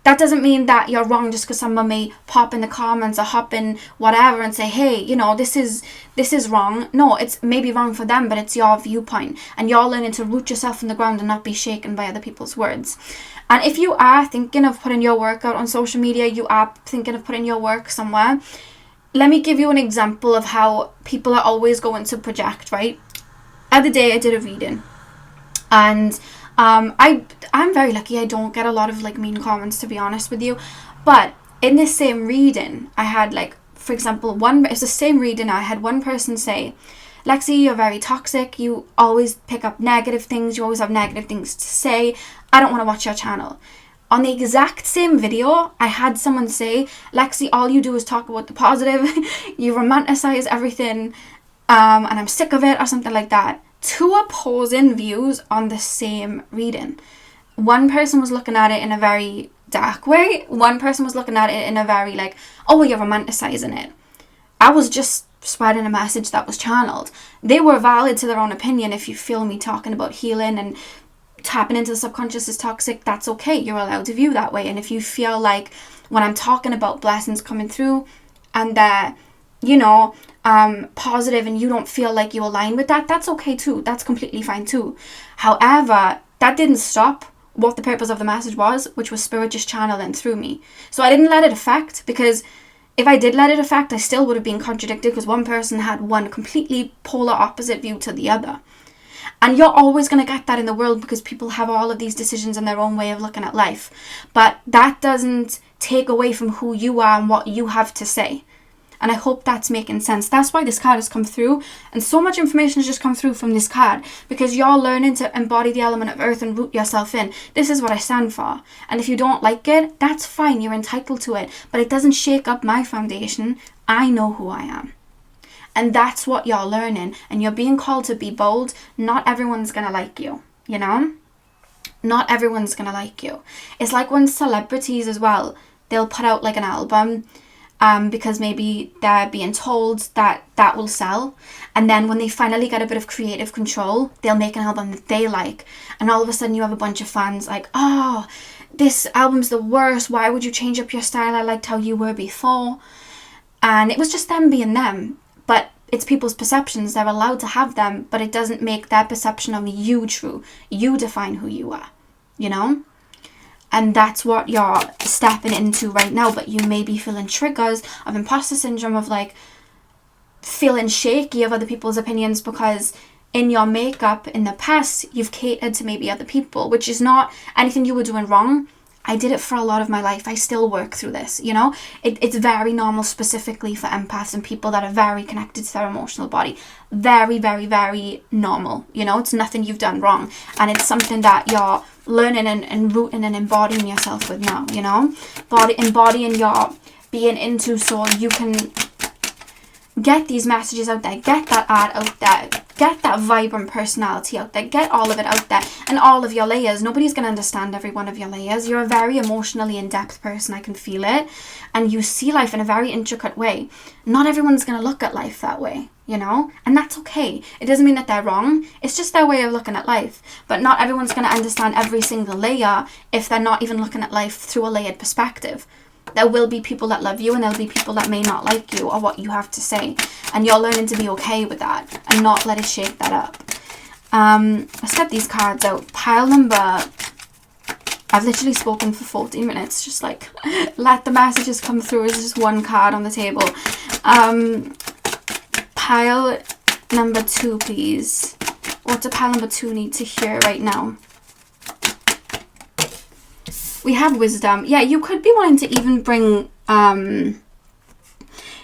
That doesn't mean that you're wrong just because someone may pop in the comments or hop in whatever and say, hey, you know, this is wrong. No, it's maybe wrong for them, but it's your viewpoint. And you're learning to root yourself in the ground and not be shaken by other people's words. And if you are thinking of putting your work out on social media, you are thinking of putting your work somewhere, let me give you an example of how people are always going to project, right? The other day I did a reading, and I'm very lucky. I don't get a lot of like mean comments, to be honest with you. But in this same reading, I had like, for example, it's the same reading. I had one person say Lexi, you're very toxic. You always pick up negative things. You always have negative things to say. I don't want to watch your channel. On the exact same video, I had someone say, Lexi, all you do is talk about the positive. You romanticize everything. And I'm sick of it, or something like that. Two opposing views on the same reading. One person was looking at it in a very dark way. One person was looking at it in a very like, oh, well, you're romanticizing it. I was just spreading a message that was channeled. They were valid to their own opinion. If you feel me talking about healing and tapping into the subconscious is toxic, that's okay. You're allowed to view that way. And if you feel like when I'm talking about blessings coming through and that, you know, positive, and you don't feel like you align with that, that's okay too. That's completely fine too. However, that didn't stop what the purpose of the message was, which was spirit just channeling through me. So I didn't let it affect, because if I did let it affect, I still would have been contradicted, because one person had one completely polar opposite view to the other. And you're always going to get that in the world, because people have all of these decisions and their own way of looking at life. But that doesn't take away from who you are and what you have to say. And I hope that's making sense. That's why this card has come through. And so much information has just come through from this card. Because you're learning to embody the element of earth and root yourself in. This is what I stand for. And if you don't like it, that's fine. You're entitled to it. But it doesn't shake up my foundation. I know who I am. And that's what you're learning. And you're being called to be bold. Not everyone's going to like you. You know? Not everyone's going to like you. It's like when celebrities as well, they'll put out like an album. Because maybe they're being told that that will sell. And then when they finally get a bit of creative control, they'll make an album that they like. And all of a sudden you have a bunch of fans like, oh, this album's the worst. Why would you change up your style? I liked how you were before. And it was just them being them. But it's people's perceptions. They're allowed to have them, but it doesn't make their perception of you true. You define who you are, you know? And that's what you're stepping into right now. But you may be feeling triggers of imposter syndrome, of like feeling shaky of other people's opinions, because in your makeup in the past, you've catered to maybe other people, which is not anything you were doing wrong. I did it for a lot of my life. I still work through this, you know. It's very normal, specifically for empaths and people that are very connected to their emotional body. Very, very, very normal, you know. It's nothing you've done wrong. And it's something that you're learning and rooting and embodying yourself with now, you know. Embodying your being into, so you can get these messages out there, get that art out there, get that vibrant personality out there, get all of it out there, and all of your layers. Nobody's going to understand every one of your layers. You're a very emotionally in-depth person, I can feel it, and you see life in a very intricate way. Not everyone's going to look at life that way, you know, and that's okay. It doesn't mean that they're wrong, it's just their way of looking at life. But not everyone's going to understand every single layer if they're not even looking at life through a layered perspective. There will be people that love you, and there'll be people that may not like you or what you have to say. And you're learning to be okay with that and not let it shake that up. Let's get these cards out. Pile number... I've literally spoken for 14 minutes. Just like, let the messages come through. It's just one card on the table. Pile number 2, please. What does pile number 2 need to hear right now? We have wisdom. Yeah, you could be wanting to even bring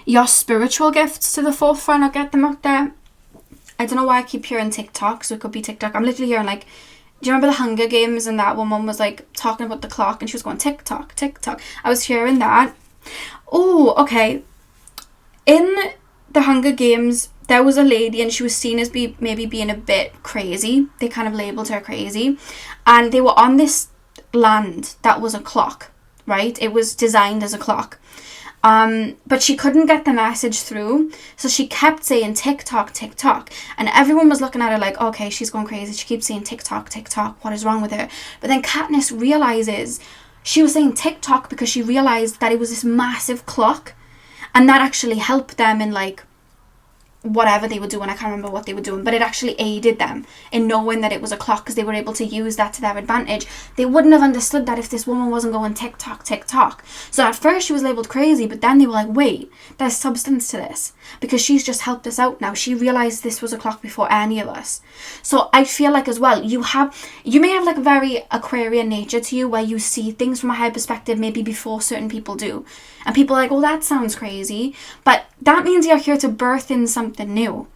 your spiritual gifts to the forefront or get them out there. I don't know why I keep hearing TikTok, so it could be TikTok. I'm literally hearing like, do you remember the Hunger Games, and that woman was like talking about the clock and she was going TikTok, TikTok. I was hearing that. Oh, okay. In the Hunger Games, there was a lady and she was seen as maybe being a bit crazy. They kind of labeled her crazy. And they were on this land that was a clock, right? It was designed as a clock. But she couldn't get the message through, so she kept saying TikTok, TikTok, and everyone was looking at her like, okay, she's going crazy. She keeps saying TikTok, TikTok. What is wrong with her? But then Katniss realizes she was saying TikTok because she realized that it was this massive clock, and that actually helped them in like whatever they were doing. I can't remember what they were doing, but it actually aided them in knowing that it was a clock, because they were able to use that to their advantage. They wouldn't have understood that if this woman wasn't going TikTok, TikTok. So at first she was labeled crazy, but then they were like, wait, there's substance to this, because she's just helped us out now. She realized this was a clock before any of us. So I feel like as well, you may have like a very Aquarian nature to you, where you see things from a higher perspective maybe before certain people do, and people are like, oh, that sounds crazy, but that means you're here to birth in something new.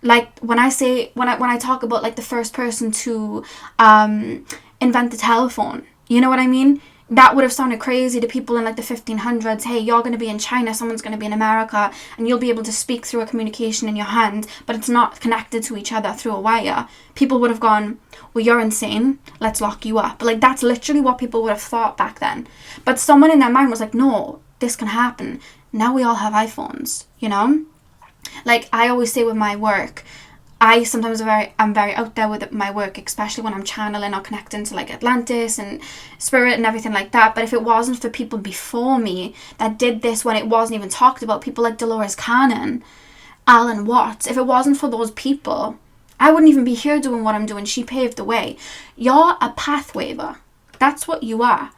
Like when I talk about like the first person to invent the telephone, you know what I mean? That would have sounded crazy to people in like the 1500s. Hey, you're going to be in China, someone's going to be in America, and you'll be able to speak through a communication in your hand, but it's not connected to each other through a wire. People would have gone, well, you're insane, let's lock you up. Like, that's literally what people would have thought back then. But someone in their mind was like, no, this can happen. Now we all have iPhones, you know? Like, I always say with my work, I sometimes I'm very out there with my work, especially when I'm channeling or connecting to like Atlantis and spirit and everything like that. But if it wasn't for people before me that did this when it wasn't even talked about, people like Dolores Cannon, Alan Watts, if it wasn't for those people, I wouldn't even be here doing what I'm doing. She paved the way. You're a path waver. That's what you are.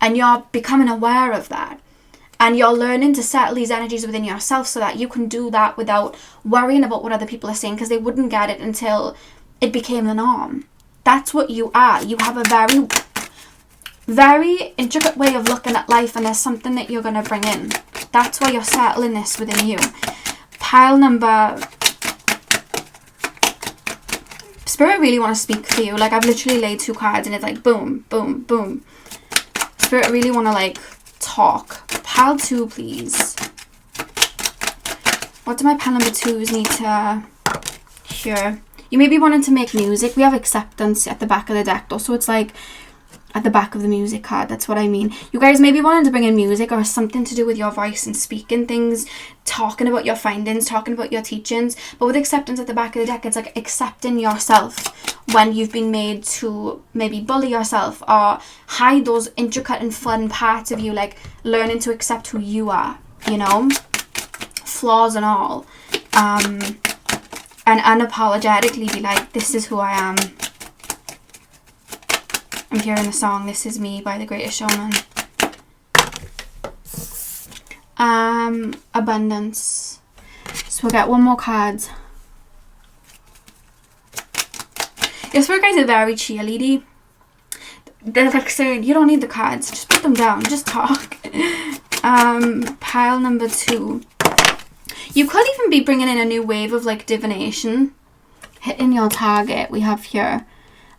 And you're becoming aware of that. And you're learning to settle these energies within yourself so that you can do that without worrying about what other people are saying, because they wouldn't get it until it became the norm. That's what you are. You have a very, very intricate way of looking at life, and there's something that you're going to bring in. That's why you're settling this within you. Pile number... Spirit really want to speak for you. Like, I've literally laid 2 cards and it's like boom, boom, boom. Spirit really want to like talk. Pile 2, please. What do my pile number 2s need to hear? You may be wanting to make music. We have acceptance at the back of the deck though, so it's like at the back of the music card. That's what I mean. You guys may be wanting to bring in music or something to do with your voice and speaking things, talking about your findings, talking about your teachings. But with acceptance at the back of the deck, it's like accepting yourself when you've been made to maybe bully yourself or hide those intricate and fun parts of you, like learning to accept who you are, you know, flaws and all, and unapologetically be like, this is who I am. I'm hearing the song This Is Me by The Greatest Showman. Abundance. So we'll get one more card. Your spirit guides are very cheerleady. They're like saying, you don't need the cards, just put them down, just talk. Pile number 2. You could even be bringing in a new wave of like divination. Hitting your target, we have here.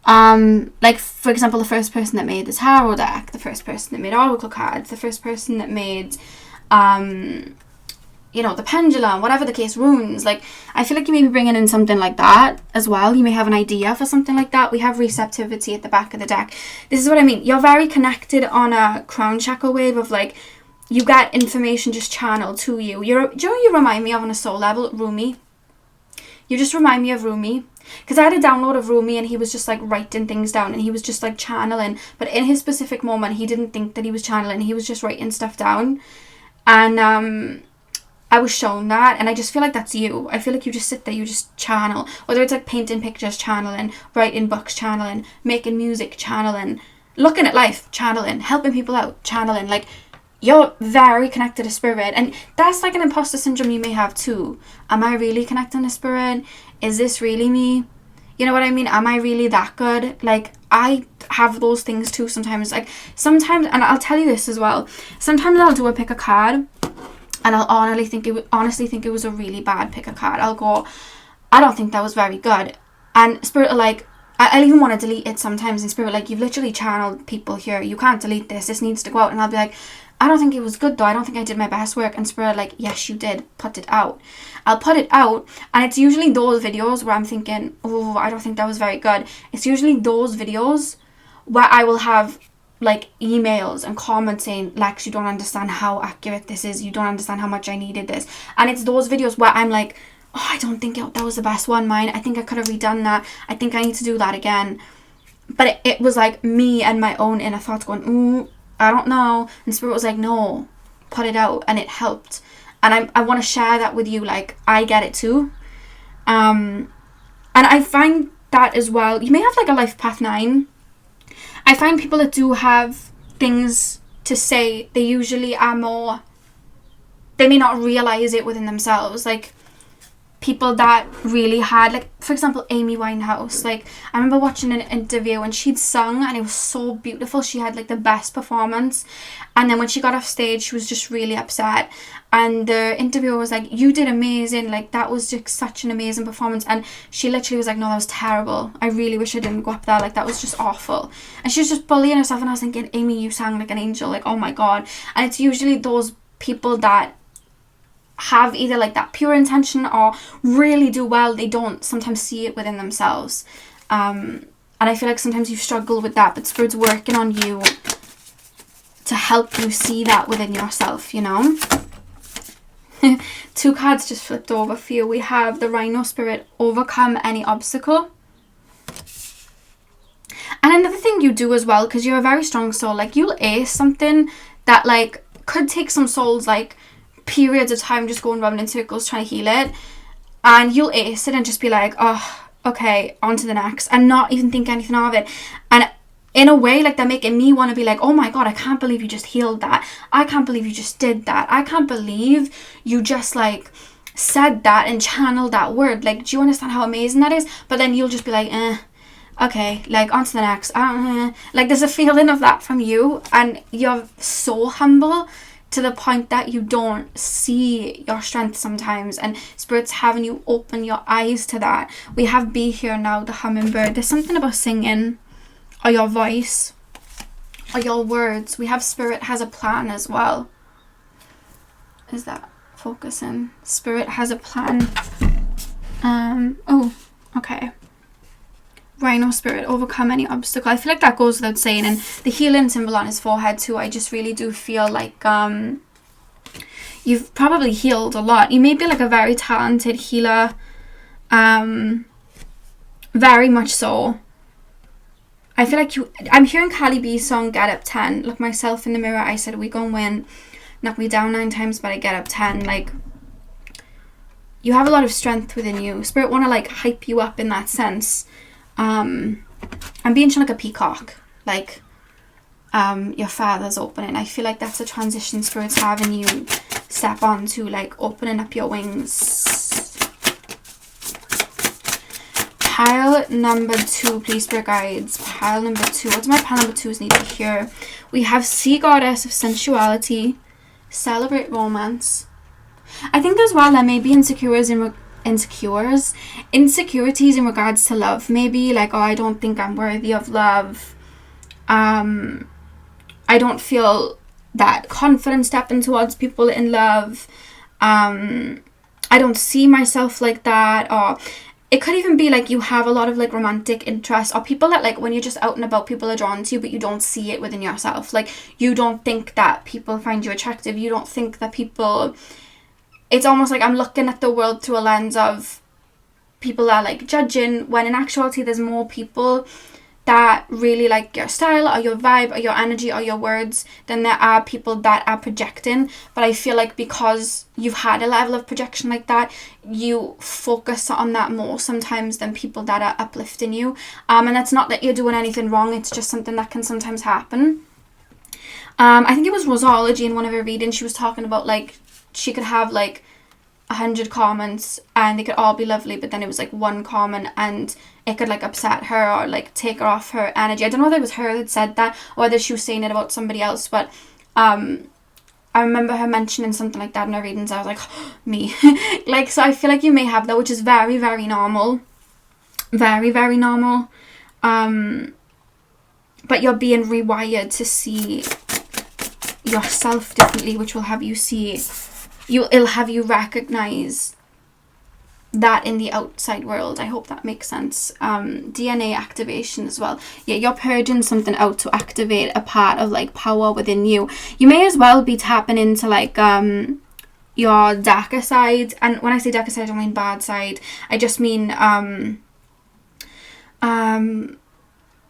Like for example, the first person that made the tarot deck, the first person that made oracle cards, the first person that made you know, the pendulum, whatever the case, runes. Like, I feel like you may be bringing in something like that as well. You may have an idea for something like that. We have receptivity at the back of the deck. This is what I mean. You're very connected on a crown chakra wave of like, you get information just channeled to you. Do you know you remind me of on a soul level? Rumi. You just remind me of Rumi. Because I had a download of Rumi and he was just like writing things down and he was just like channeling. But in his specific moment, he didn't think that he was channeling. He was just writing stuff down. And I was shown that, and I just feel like that's you. I feel like you just sit there, you just channel. Whether it's like painting pictures, channeling, writing books, channeling, making music, channeling, looking at life, channeling, helping people out, channeling. Like, you're very connected to spirit, and that's like an imposter syndrome you may have too. Am I really connecting to spirit? Is this really me? You know what I mean? Am I really that good? Like, I have those things too sometimes. Like, sometimes, and I'll tell you this as well, sometimes I'll do a pick a card and I'll honestly think it was a really bad pick a card. I'll go, I don't think that was very good. And spirit are like, I'll even want to delete it sometimes, and spirit like, you've literally channeled people here. You can't delete this. This needs to go out. And I'll be like, I don't think it was good though. I don't think I did my best work. And spirit like, yes, you did. Put it out. I'll put it out. And it's usually those videos where I'm thinking, oh, I don't think that was very good. It's usually those videos where I will have like emails and comments saying, Lex, you don't understand how accurate this is. You don't understand how much I needed this. And it's those videos where I'm like, oh, I don't think that was the best one, mine. I think I could have redone that. I think I need to do that again. But it was like me and my own inner thoughts going, ooh, I don't know. And spirit was like, no, put it out. And it helped. And I want to share that with you. Like, I get it too. And I find that as well. You may have like a life path 9. I find people that do have things to say, they usually are more, they may not realize it within themselves. Like, people that really had, like, for example, Amy Winehouse. Like, I remember watching an interview and she'd sung and it was so beautiful. She had like the best performance, and then when she got off stage, she was just really upset, and the interviewer was like, you did amazing, like that was just such an amazing performance. And she literally was like, no, that was terrible, I really wish I didn't go up there, like that was just awful. And she was just bullying herself, and I was thinking, Amy, you sang like an angel, like, oh my god. And it's usually those people that have either like that pure intention or really do well, they don't sometimes see it within themselves. And I feel like sometimes you struggle with that, but Spirit's working on you to help you see that within yourself, you know. 2 cards just flipped over for you. We have the Rhino Spirit, overcome any obstacle. And another thing you do as well, because you're a very strong soul, like you'll ace something that like could take some souls like periods of time just going round in circles trying to heal it, and you'll ace it and just be like, oh, okay, on to the next, and not even think anything of it. And in a way, like, they're making me want to be like, oh my god, I can't believe you just healed that, I can't believe you just did that, I can't believe you just like said that and channeled that word, like, do you understand how amazing that is? But then you'll just be like, okay, like, on to the next. Like, there's a feeling of that from you, and you're so humble to the point that you don't see your strength sometimes, and Spirit's having you open your eyes to that. We have Be Here Now, the hummingbird. There's something about singing, or your voice, or your words. We have Spirit has a plan as well. Is that focusing? Spirit has a plan. Oh, okay. Rhino Spirit, overcome any obstacle. I feel like that goes without saying, and the healing symbol on his forehead too. I just really do feel like you've probably healed a lot. You may be like a very talented healer, very much so. I feel like I'm hearing Carly B's song Get Up 10. Look myself in the mirror, I said we gon' win. Knock me down 9 times, but I get up 10. Like, you have a lot of strength within you. Spirit want to like hype you up in that sense. I'm being shown like a peacock, like your feathers opening. I feel like that's a transition Spirit's having you step on to, like opening up your wings. Pile number 2, please, Spirit guides. Pile number 2. What do my pile number 2s need to hear? We have Sea Goddess of Sensuality, celebrate romance. I think as well there may be insecurities in regards to love. Maybe like, oh, I don't think I'm worthy of love. I don't feel that confident stepping towards people in love. I don't see myself like that. Or it could even be like you have a lot of like romantic interest, or people that like when you're just out and about, people are drawn to you, but you don't see it within yourself. Like, you don't think that people find you attractive. You don't think that people... It's almost like I'm looking at the world through a lens of people are like judging, when in actuality there's more people that really like your style or your vibe or your energy or your words than there are people that are projecting. But I feel like because you've had a level of projection like that, you focus on that more sometimes than people that are uplifting you. And that's not that you're doing anything wrong, it's just something that can sometimes happen. I think it was Rosology in one of her readings, she was talking about like she could have like 100 comments and they could all be lovely, but then it was like one comment and it could like upset her or like take her off her energy. I don't know whether it was her that said that or whether she was saying it about somebody else, but I remember her mentioning something like that in her readings. I was like, oh, me. Like, so I feel like you may have that, which is very, very normal. Very, very normal. But you're being rewired to see yourself differently, which will have you see... It'll have you recognize that in the outside world. I hope that makes sense. DNA activation as well. Yeah, you're purging something out to activate a part of like power within you. You may as well be tapping into like your darker side. And when I say darker side, I don't mean bad side. I just mean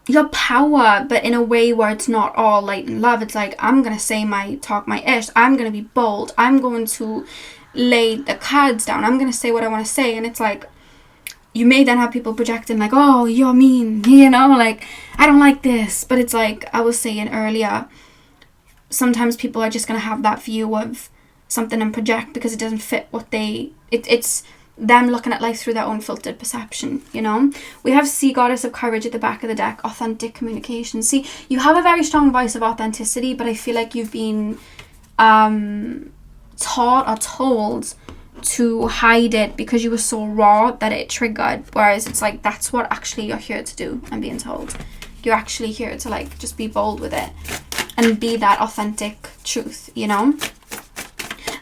your power, but in a way where it's not all light and love. It's like, I'm gonna say talk my ish, I'm gonna be bold, I'm going to lay the cards down, I'm gonna say what I want to say. And it's like, you may then have people projecting like, oh, you're mean, you know, like, I don't like this. But it's like I was saying earlier, sometimes people are just gonna have that view of something and project because it doesn't fit what it's them looking at life through their own filtered perception, you know. We have Sea Goddess of Courage at the back of the deck, authentic communication. See, you have a very strong voice of authenticity, but I feel like you've been taught or told to hide it because you were so raw that it triggered. Whereas it's like, that's what actually you're here to do, I'm being told. You're actually here to like just be bold with it and be that authentic truth, you know.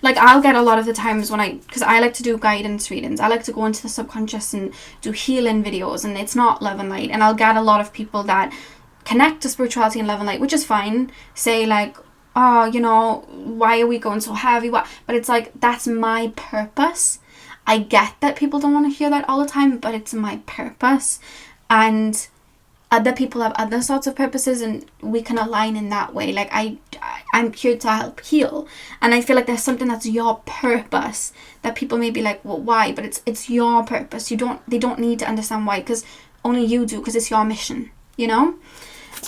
Like, I'll get a lot of the times when because I like to do guidance readings, I like to go into the subconscious and do healing videos, and it's not love and light, and I'll get a lot of people that connect to spirituality and love and light, which is fine, say like, oh, you know, why are we going so heavy? What? But it's like, that's my purpose. I get that people don't want to hear that all the time, but it's my purpose. And other people have other sorts of purposes, and we can align in that way. Like, I'm here to help heal. And I feel like there's something that's your purpose that people may be like, well, why? But it's your purpose. They don't need to understand why, because only you do, because it's your mission, you know?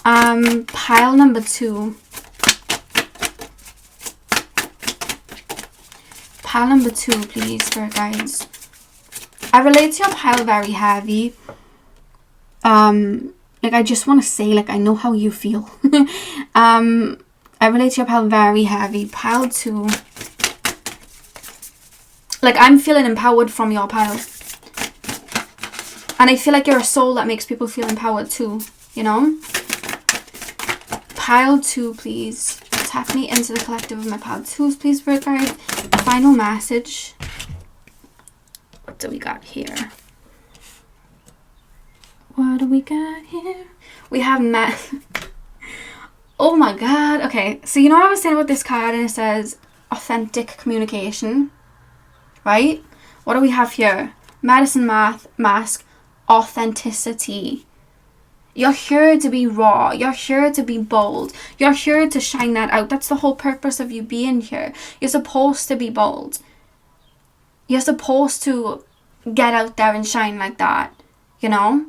Pile number 2. Pile number 2, please, Spirit Guides. I relate to your pile very heavy. Like, I just want to say, like, I know how you feel. I relate to your pile very heavy. Pile 2. Like, I'm feeling empowered from your pile. And I feel like you're a soul that makes people feel empowered too, you know? Pile 2, please. Tap me into the collective of my pile 2s, please, Spirit Guide. Final message. What do we got here? What do we got here? We have oh my god. Okay, so you know I was saying about this card and it says authentic communication, right? What do we have here? Medicine mask, authenticity. You're here to be raw. You're here to be bold. You're here to shine that out. That's the whole purpose of you being here. You're supposed to be bold. You're supposed to get out there and shine like that, you know?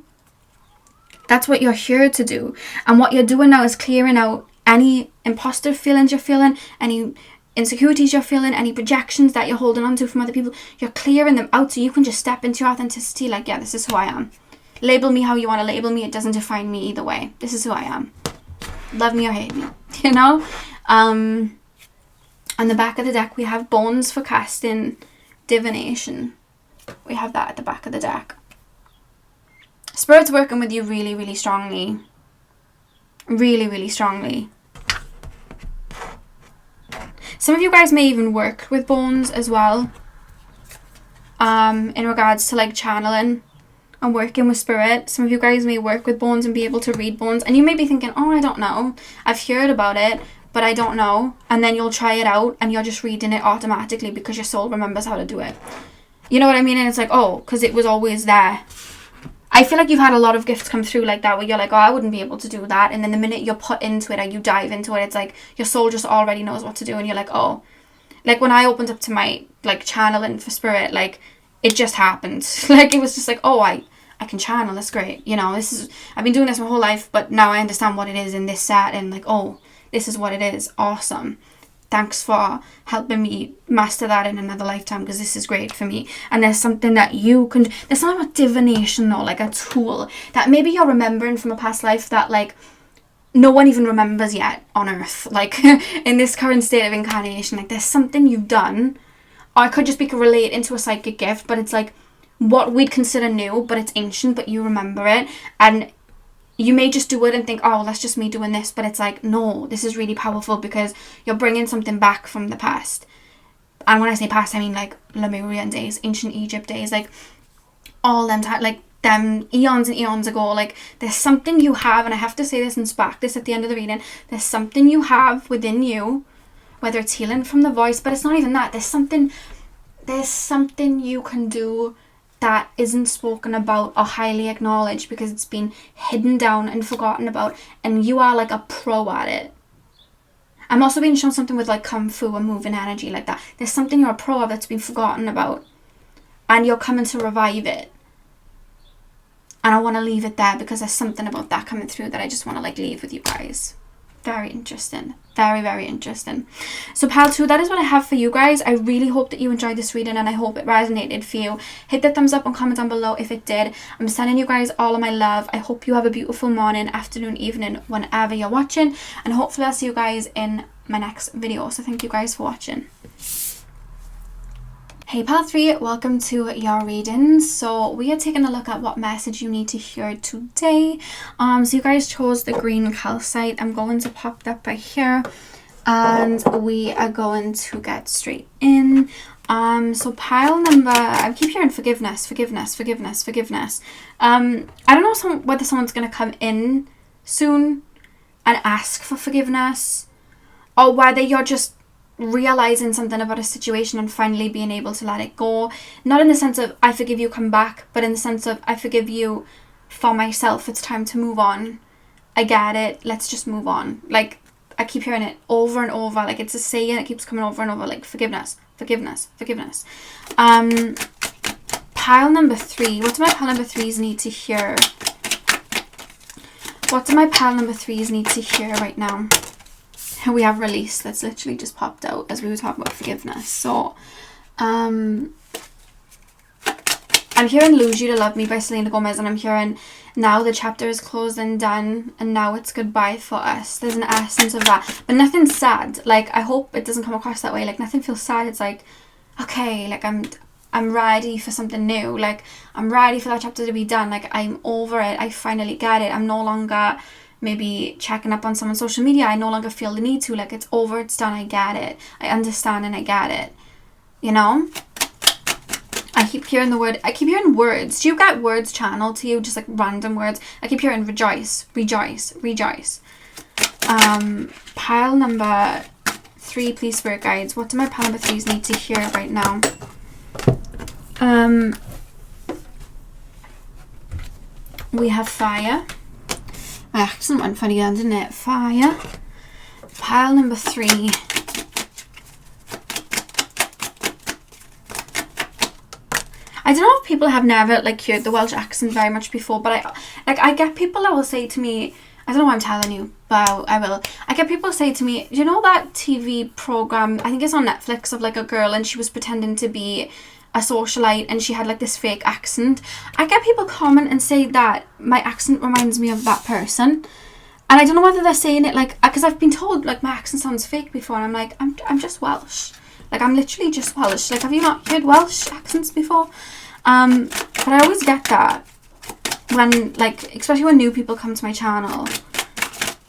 That's what you're here to do. And what you're doing now is clearing out any imposter feelings you're feeling, any insecurities you're feeling, any projections that you're holding on to from other people. You're clearing them out so you can just step into your authenticity like, yeah, this is who I am. Label me how you want to label me. It doesn't define me either way. This is who I am. Love me or hate me, you know? On the back of the deck, we have bones for casting divination. We have that at the back of the deck. Spirit's working with you really, really strongly. Really, really strongly. Some of you guys may even work with bones as well. In regards to like channeling and working with spirit. Some of you guys may work with bones and be able to read bones. And you may be thinking, oh, I don't know. I've heard about it, but I don't know. And then you'll try it out and you're just reading it automatically because your soul remembers how to do it. You know what I mean? And it's like, oh, because it was always there. I feel like you've had a lot of gifts come through like that where you're like, oh, I wouldn't be able to do that. And then the minute you're put into it or you dive into it, it's like your soul just already knows what to do. And you're like, oh. Like when I opened up to my like channeling for spirit, like it just happened. Like it was just like, oh, I can channel. That's great. You know, I've been doing this my whole life, but now I understand what it is in this set and like, oh, this is what it is. Awesome. Thanks for helping me master that in another lifetime because this is great for me. And there's something that you can... There's something about divination though, like a tool that maybe you're remembering from a past life that like no one even remembers yet on Earth. Like in this current state of incarnation, like there's something you've done. Or it could just be relate into a psychic gift, but it's like what we'd consider new, but it's ancient, but you remember it. And you may just do it and think, oh, that's just me doing this. But it's like, no, this is really powerful because you're bringing something back from the past. And when I say past, I mean like Lemurian days, ancient Egypt days, like all them like them eons and eons ago. Like there's something you have, and I have to say this and spark this at the end of the reading. There's something you have within you, whether it's healing from the voice, but it's not even that. There's something you can do that isn't spoken about or highly acknowledged because it's been hidden down and forgotten about, and you are like a pro at it. I'm also being shown something with like kung fu and moving energy like that. There's something you're a pro of that's been forgotten about, and you're coming to revive it. And I want to leave it there because there's something about that coming through that I just want to like leave with you guys. Very interesting. Very, very interesting. So pile 2, that is what I have for you guys. I really hope that you enjoyed this reading and I hope it resonated for you. Hit the thumbs up and comment down below if it did. I'm sending you guys all of my love. I hope you have a beautiful morning, afternoon, evening, whenever you're watching. And hopefully I'll see you guys in my next video. So thank you guys for watching. Hey pile 3, welcome to your reading. So we are taking a look at what message you need to hear today. So you guys chose the green calcite. I'm going to pop that by here and we are going to get straight in. So pile number, I keep hearing forgiveness. I don't know whether someone's going to come in soon and ask for forgiveness, or whether you're just realizing something about a situation and finally being able to let it go. Not in the sense of I forgive you, come back, but in the sense of I forgive you for myself. It's time to move on. I get it. Let's just move on. Like, I keep hearing it over and over. Like, it's a saying. It keeps coming over and over. Like, forgiveness. Pile number 3. What do my pile number 3s need to hear? What do my pile number 3s need to hear right now? We have release. That's literally just popped out as we were talking about forgiveness. So I'm hearing Lose You to Love Me by Selena Gomez, and I'm hearing now the chapter is closed and done and now it's goodbye for us. There's an essence of that, but nothing's sad. Like, I hope it doesn't come across that way. Like, nothing feels sad. It's like, okay, like I'm ready for something new. Like, I'm ready for that chapter to be done. Like, I'm over it. I finally get it. I'm no longer maybe checking up on someone's social media. I no longer feel the need to. Like, it's over, it's done, I get it. I understand and I get it. You know? I keep hearing words. Do you get words channeled to you? Just like random words. I keep hearing rejoice. Pile number 3, please, spirit guides. What do my pile number 3s need to hear right now? We have fire. My accent went funny then, didn't it? Fire. Pile number 3. I don't know if people have never like heard the Welsh accent very much before, but I get people that will say to me, I don't know why I'm telling you, but I will. I get people say to me, do you know that TV program, I think it's on Netflix, of like a girl and she was pretending to be a socialite and she had like this fake accent. I get people comment and say that my accent reminds me of that person, and I don't know whether they're saying it like, because I've been told like my accent sounds fake before, and I'm like, I'm just Welsh. Like, I'm literally just Welsh. Like, have you not heard Welsh accents before? But I always get that when, like, especially when new people come to my channel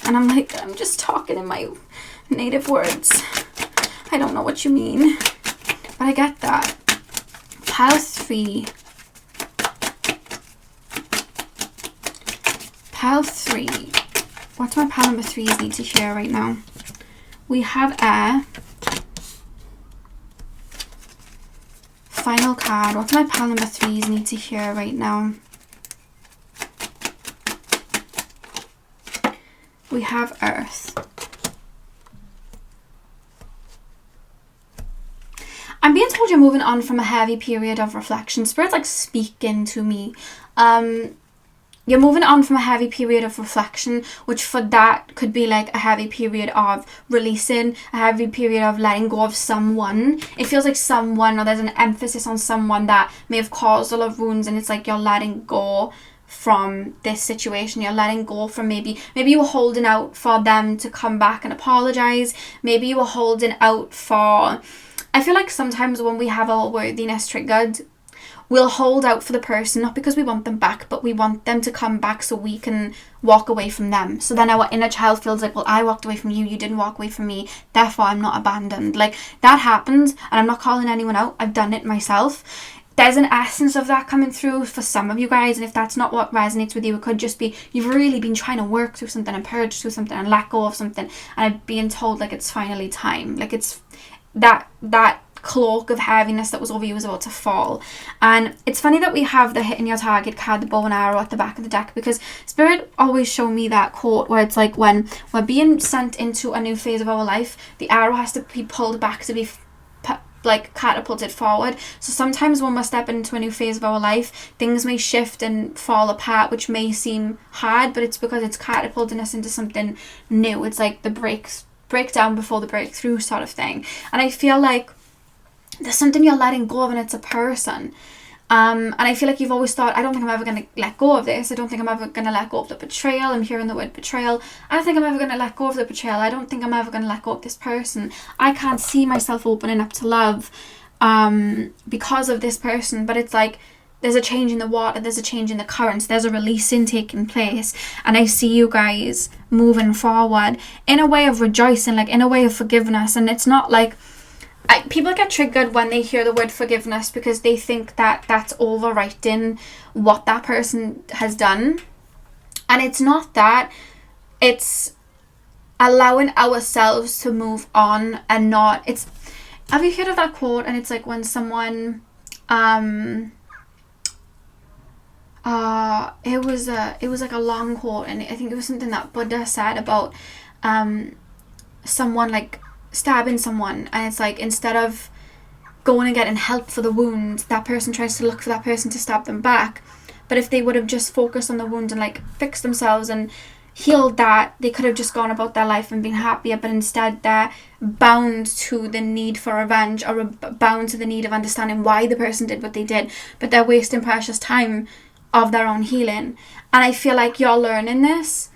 and I'm like, I'm just talking in my native words. I don't know what you mean, but I get that. Pile 3. Pile 3. What do my pile number 3s need to hear right now? We have air. Final card. What do my pile number 3s need to hear right now? We have earth. I'm being told you're moving on from a heavy period of reflection. Spirit's like speaking to me. You're moving on from a heavy period of reflection, which for that could be like a heavy period of releasing, a heavy period of letting go of someone. It feels like someone, or there's an emphasis on someone that may have caused a lot of wounds, and it's like you're letting go from this situation. You're letting go from maybe you were holding out for them to come back and apologize. Maybe you were holding out for, I feel like sometimes when we have our worthiness triggered, we'll hold out for the person, not because we want them back, but we want them to come back so we can walk away from them. So then our inner child feels like, well, I walked away from you, you didn't walk away from me, therefore I'm not abandoned. Like, that happens, and I'm not calling anyone out. I've done it myself. There's an essence of that coming through for some of you guys, and if that's not what resonates with you, it could just be you've really been trying to work through something and purge through something and let go of something, and I'm being told like it's finally time. Like, it's that cloak of heaviness that was over you is about to fall. And it's funny that we have the hitting your target card, the bow and arrow, at the back of the deck, because Spirit always showed me that quote where it's like, when we're being sent into a new phase of our life, the arrow has to be pulled back to be like catapulted forward. So sometimes when we're stepping into a new phase of our life, things may shift and fall apart, which may seem hard, but it's because it's catapulting us into something new. It's like the breakdown before the breakthrough sort of thing. And I feel like there's something you're letting go of, and it's a person. And I feel like you've always thought, I don't think I'm ever going to let go of this. I don't think I'm ever going to let go of the betrayal. I'm hearing the word betrayal. I don't think I'm ever going to let go of the betrayal. I don't think I'm ever going to let go of this person. I can't see myself opening up to love because of this person. But it's like there's a change in the water. There's a change in the currents. There's a releasing taking place. And I see you guys moving forward in a way of rejoicing, like in a way of forgiveness. And it's not like... people get triggered when they hear the word forgiveness because they think that that's overwriting what that person has done. And it's not that. It's allowing ourselves to move on and not... It's... Have you heard of that quote? And it's like when someone... it was like a long quote, and I think it was something that Buddha said about someone like stabbing someone, and it's like instead of going and getting help for the wound, that person tries to look for that person to stab them back. But if they would have just focused on the wound and like fixed themselves and healed that, they could have just gone about their life and been happier. But instead they're bound to the need for revenge, or bound to the need of understanding why the person did what they did, but they're wasting precious time of their own healing. And I feel like you're learning this.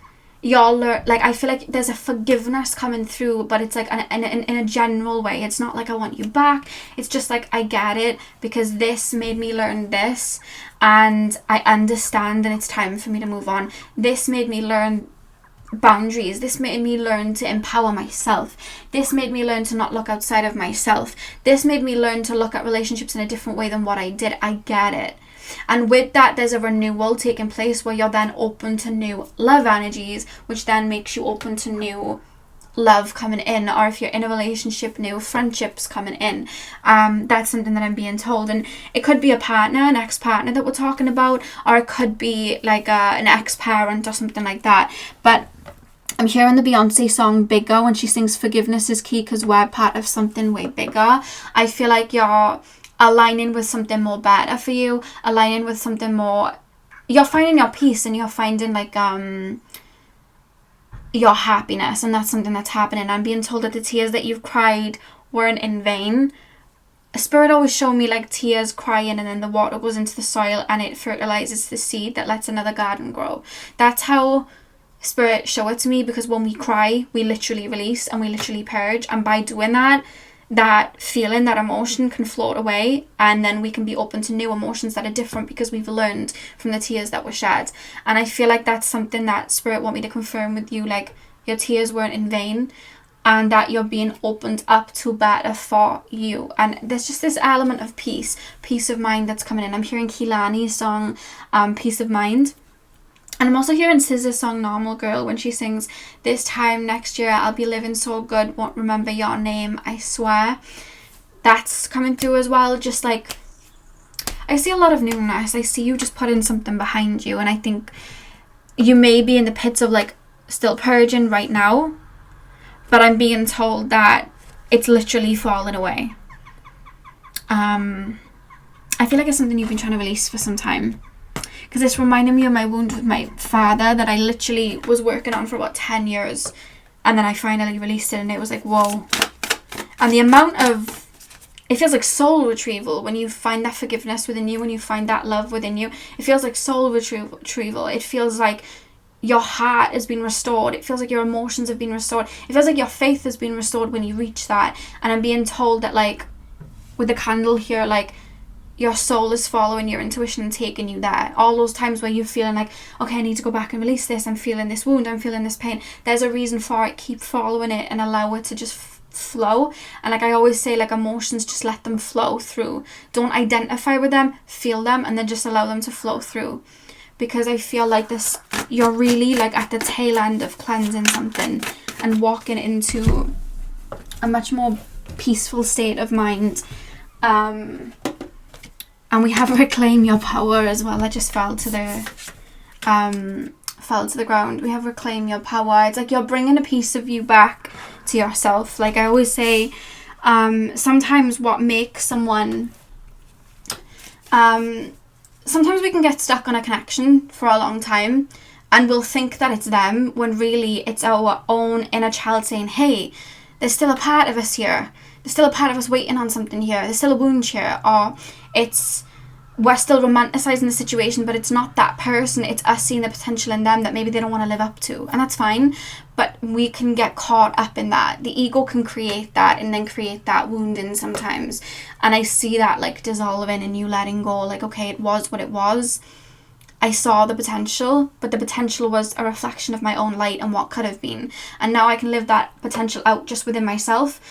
Like, I feel like there's a forgiveness coming through, but it's like in a general way. It's not like I want you back. It's just like, I get it because this made me learn this, and I understand, and it's time for me to move on. This made me learn boundaries. This made me learn to empower myself. This made me learn to not look outside of myself. This made me learn to look at relationships in a different way than what I did. I get it. And with that, there's a renewal taking place where you're then open to new love energies, which then makes you open to new love coming in, or if you're in a relationship, new friendships coming in. That's something that I'm being told. And it could be a partner, an ex-partner that we're talking about, or it could be like an ex-parent or something like that. But I'm hearing the Beyonce song Bigger when she sings forgiveness is key because we're part of something way bigger. I feel like you're aligning with something more better for you, aligning with something more, you're finding your peace, and you're finding like your happiness, and that's something that's happening. I'm being told that the tears that you've cried weren't in vain. Spirit always show me like tears crying, and then the water goes into the soil and it fertilizes the seed that lets another garden grow. That's how Spirit show it to me, because when we cry, we literally release and we literally purge, and by doing that, that feeling, that emotion can float away, and then we can be open to new emotions that are different because we've learned from the tears that were shed. And I feel like that's something that Spirit want me to confirm with you, like your tears weren't in vain, and that you're being opened up to better for you. And there's just this element of peace of mind that's coming in. I'm hearing Kehlani's song Peace of Mind. And I'm also hearing SZA's song Normal Girl when she sings, this time next year I'll be living so good, won't remember your name, I swear. That's coming through as well. Just like, I see a lot of newness. I see you just putting something behind you, and I think you may be in the pits of like still purging right now, but I'm being told that it's literally falling away. I feel like it's something you've been trying to release for some time. Because it's reminding me of my wound with my father that I literally was working on for about 10 years. And then I finally released it, and it was like, whoa. And the amount of... It feels like soul retrieval when you find that forgiveness within you, when you find that love within you. It feels like soul retrieval. It feels like your heart has been restored. It feels like your emotions have been restored. It feels like your faith has been restored when you reach that. And I'm being told that, like, with the candle here, like, your soul is following your intuition and taking you there. All those times where you're feeling like, okay, I need to go back and release this. I'm feeling this wound. I'm feeling this pain. There's a reason for it. Keep following it and allow it to just flow. And like I always say, like, emotions, just let them flow through. Don't identify with them. Feel them, and then just allow them to flow through. Because I feel like this, you're really like at the tail end of cleansing something and walking into a much more peaceful state of mind. And we have reclaim your power as well. I just fell to the ground. We have reclaim your power. It's like you're bringing a piece of you back to yourself. Like I always say, Sometimes what makes someone, sometimes we can get stuck on a connection for a long time, and we'll think that it's them when really it's our own inner child saying, hey, there's still a part of us here. There's still a part of us waiting on something here. There's still a wound here. Or we're still romanticizing the situation, but it's not that person. It's us seeing the potential in them that maybe they don't want to live up to. And that's fine. But we can get caught up in that. The ego can create that and then create that wounding sometimes. And I see that like dissolving and you letting go. Like, okay, it was what it was. I saw the potential, but the potential was a reflection of my own light and what could have been. And now I can live that potential out just within myself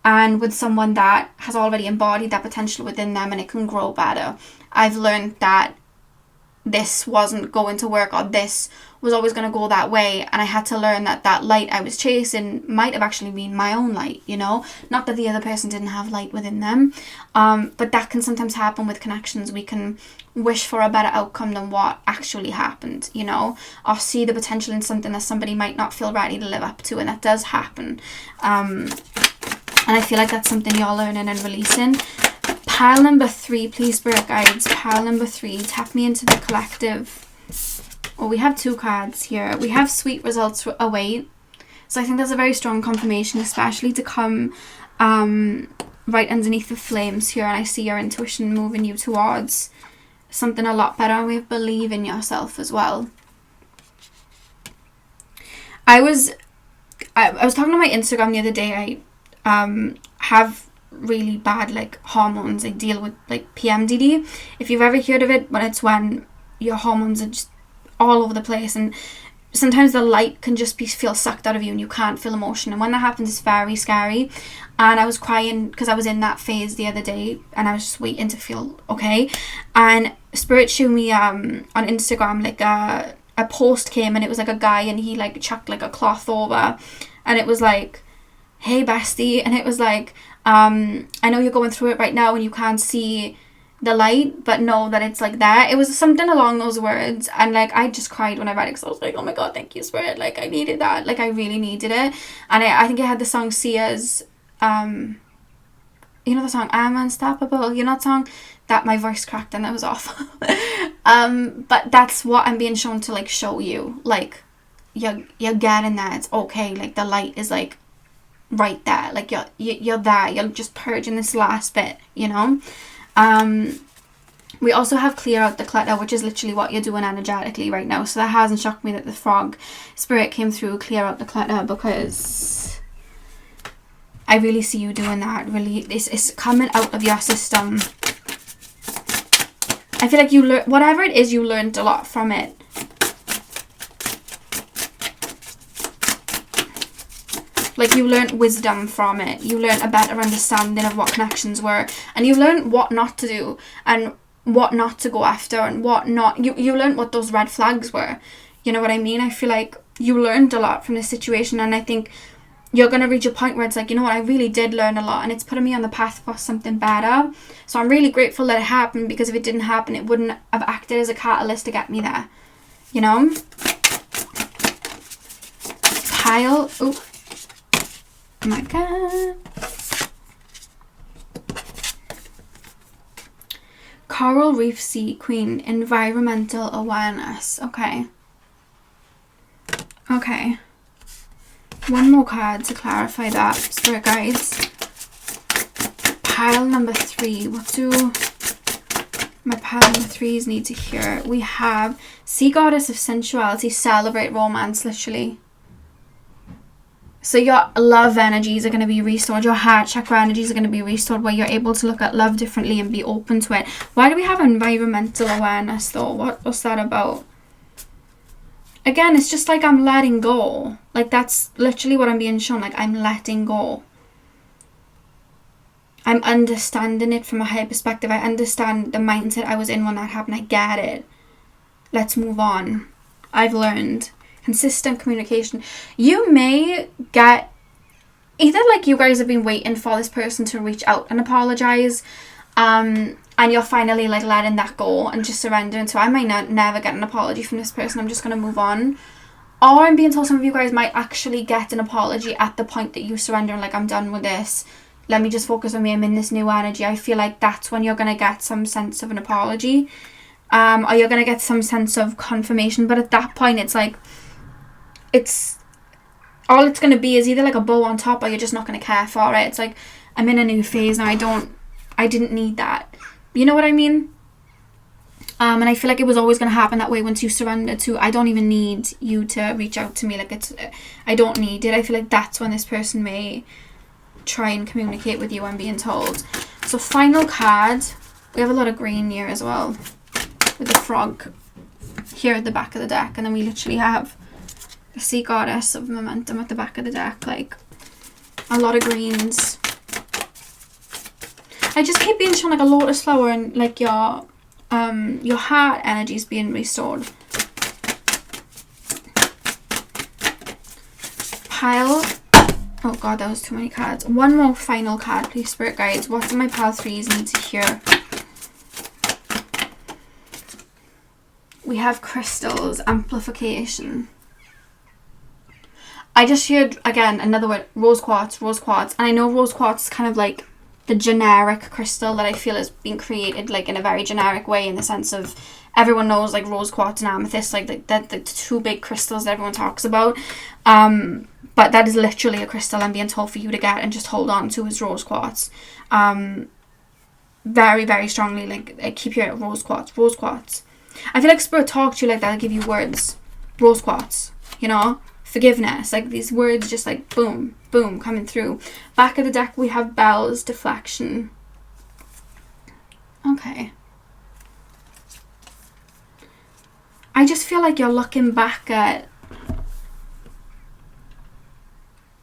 and with someone that has already embodied that potential within them, and it can grow better. I've learned that this wasn't going to work, or this was always going to go that way, and I had to learn that that light I was chasing might have actually been my own light, you know? Not that the other person didn't have light within them, but that can sometimes happen with connections. We can wish for a better outcome than what actually happened, you know? Or see the potential in something that somebody might not feel ready to live up to, and that does happen. And I feel like that's something you're learning and releasing. Pile number 3, please, Spirit Guides. Pile number 3, tap me into the collective. Oh, we have 2 cards here. We have sweet results await. So I think that's a very strong confirmation, especially to come right underneath the flames here. And I see your intuition moving you towards something a lot better. And we believe in yourself as well. I was talking on my Instagram the other day. I have really bad like hormones. I deal with like PMDD, if you've ever heard of it, but it's when your hormones are just all over the place, and sometimes the light can just feel sucked out of you and you can't feel emotion, and when that happens it's very scary. And I was crying because I was in that phase the other day, and I was just waiting to feel okay, and Spirit showed me on Instagram like a post came, and it was like a guy, and he like chucked like a cloth over, and it was like, hey bestie, and it was like, I know you're going through it right now and you can't see the light, but know that it's like that. It was something along those words, and like I just cried when I read it, because I was like, oh my god, thank you, Spirit, like I needed that, like I really needed it. And I think it had the song Sia's, you know the song I'm Unstoppable, you know that song? That my voice cracked and that was awful. But that's what I'm being shown to like show you, like you're getting that, it's okay, like the light is like right there, like you're there, you're just purging this last bit, you know. We also have clear out the clutter, which is literally what you're doing energetically right now. So that hasn't shocked me that the frog spirit came through, clear out the clutter, because I really see you doing that. Really, this is coming out of your system. I feel like you learn whatever it is, you learned a lot from it. Like you learned wisdom from it. You learned a better understanding of what connections were. And you learned what not to do and what not to go after and what not. You learned what those red flags were. You know what I mean? I feel like you learned a lot from this situation. And I think you're going to reach a point where it's like, you know what, I really did learn a lot. And it's putting me on the path for something better. So I'm really grateful that it happened, because if it didn't happen, it wouldn't have acted as a catalyst to get me there. You know? Pile. Oh. Oh my god. Coral Reef Sea Queen, environmental awareness. Okay. Okay. One more card to clarify that, Spirit Guides. Pile number 3. What do my pile number 3s need to hear? We have Sea Goddess of Sensuality, celebrate romance, literally. So your love energies are going to be restored. Your heart chakra energies are going to be restored, where you're able to look at love differently and be open to it. Why do we have environmental awareness though? What's that about? Again, it's just like I'm letting go. Like that's literally what I'm being shown. Like I'm letting go. I'm understanding it from a higher perspective. I understand the mindset I was in when that happened. I get it. Let's move on. I've learned. Consistent communication. You may get either like you guys have been waiting for this person to reach out and apologize, and you're finally like letting that go and just surrendering. So I might never get an apology from this person. I'm just going to move on. Or I'm being told some of you guys might actually get an apology at the point that you surrender and like, I'm done with this. let me just focus on me, I'm in this new energy. I feel like that's when you're going to get some sense of an apology, or you're going to get some sense of confirmation. But at that point, it's like, all it's going to be is either like a bow on top, or you're just not going to care for it. It's like, I'm in a new phase now. I didn't need that. You know what I mean? And I feel like it was always going to happen that way once you surrender to, I don't even need you to reach out to me. Like, I don't need it. I feel like that's when this person may try and communicate with you, I'm being told. So final card, we have a lot of green here as well, with the frog here at the back of the deck. And then we literally have the sea goddess of momentum at the back of the deck. Like, a lot of greens. I just keep being shown like a lotus flower, and like your heart energy is being restored. Pile. Oh god, that was too many cards. One more final card, please, spirit guides. What do my pile 3s need to hear? We have crystals, amplification. I just heard, again, another word, rose quartz. And I know rose quartz is kind of like the generic crystal that I feel has been created like in a very generic way, in the sense of everyone knows like rose quartz and amethyst, like the two big crystals that everyone talks about. But that is literally a crystal I'm being told for you to get and just hold on to, is rose quartz. Very, very strongly, like, I keep hearing rose quartz. I feel like spirit talk to you like that. I'll give you words. Rose quartz, you know? Forgiveness. Like, these words just like boom, boom, coming through. Back of the deck, we have bells, deflection. Okay. I just feel like you're looking back at...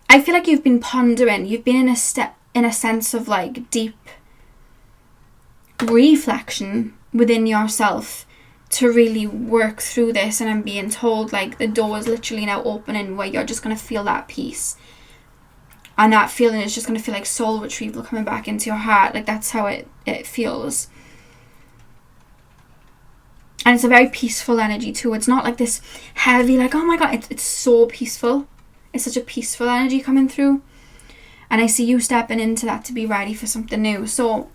I feel like you've been pondering. You've been in a sense of like deep reflection within yourself to really work through this. And I'm being told like the door is literally now opening, where you're just going to feel that peace. And that feeling is just going to feel like soul retrieval coming back into your heart. Like, that's how it feels. And it's a very peaceful energy too. It's not like this heavy, like, oh my god, it's so peaceful. It's such a peaceful energy coming through. And I see you stepping into that to be ready for something new. So,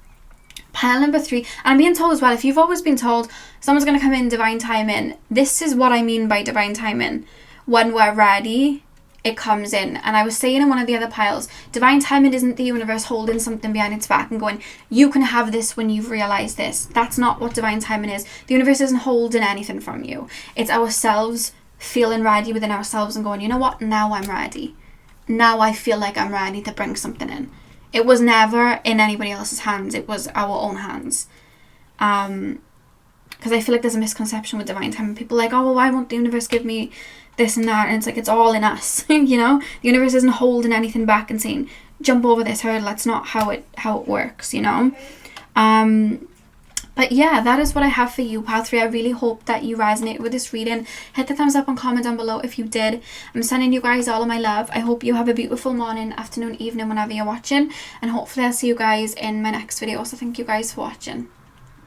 pile number 3. And I'm being told as well, if you've always been told someone's going to come in divine timing, this is what I mean by divine timing. When we're ready, it comes in. And I was saying in one of the other piles, divine timing isn't the universe holding something behind its back and going, you can have this when you've realized this. That's not what divine timing is. The universe isn't holding anything from you. It's ourselves feeling ready within ourselves and going, you know what, now I'm ready. Now I feel like I'm ready to bring something in. It was never in anybody else's hands. It was our own hands. Because I feel like there's a misconception with divine timing. People are like, oh, well, why won't the universe give me this and that? And it's like, it's all in us. You know, the universe isn't holding anything back and saying, jump over this hurdle. That's not how it works, you know. But yeah, that is what I have for you, pile 3. I really hope that you resonate with this reading. Hit the thumbs up and comment down below if you did. I'm sending you guys all of my love. I hope you have a beautiful morning, afternoon, evening, whenever you're watching. And hopefully I'll see you guys in my next video. So thank you guys for watching.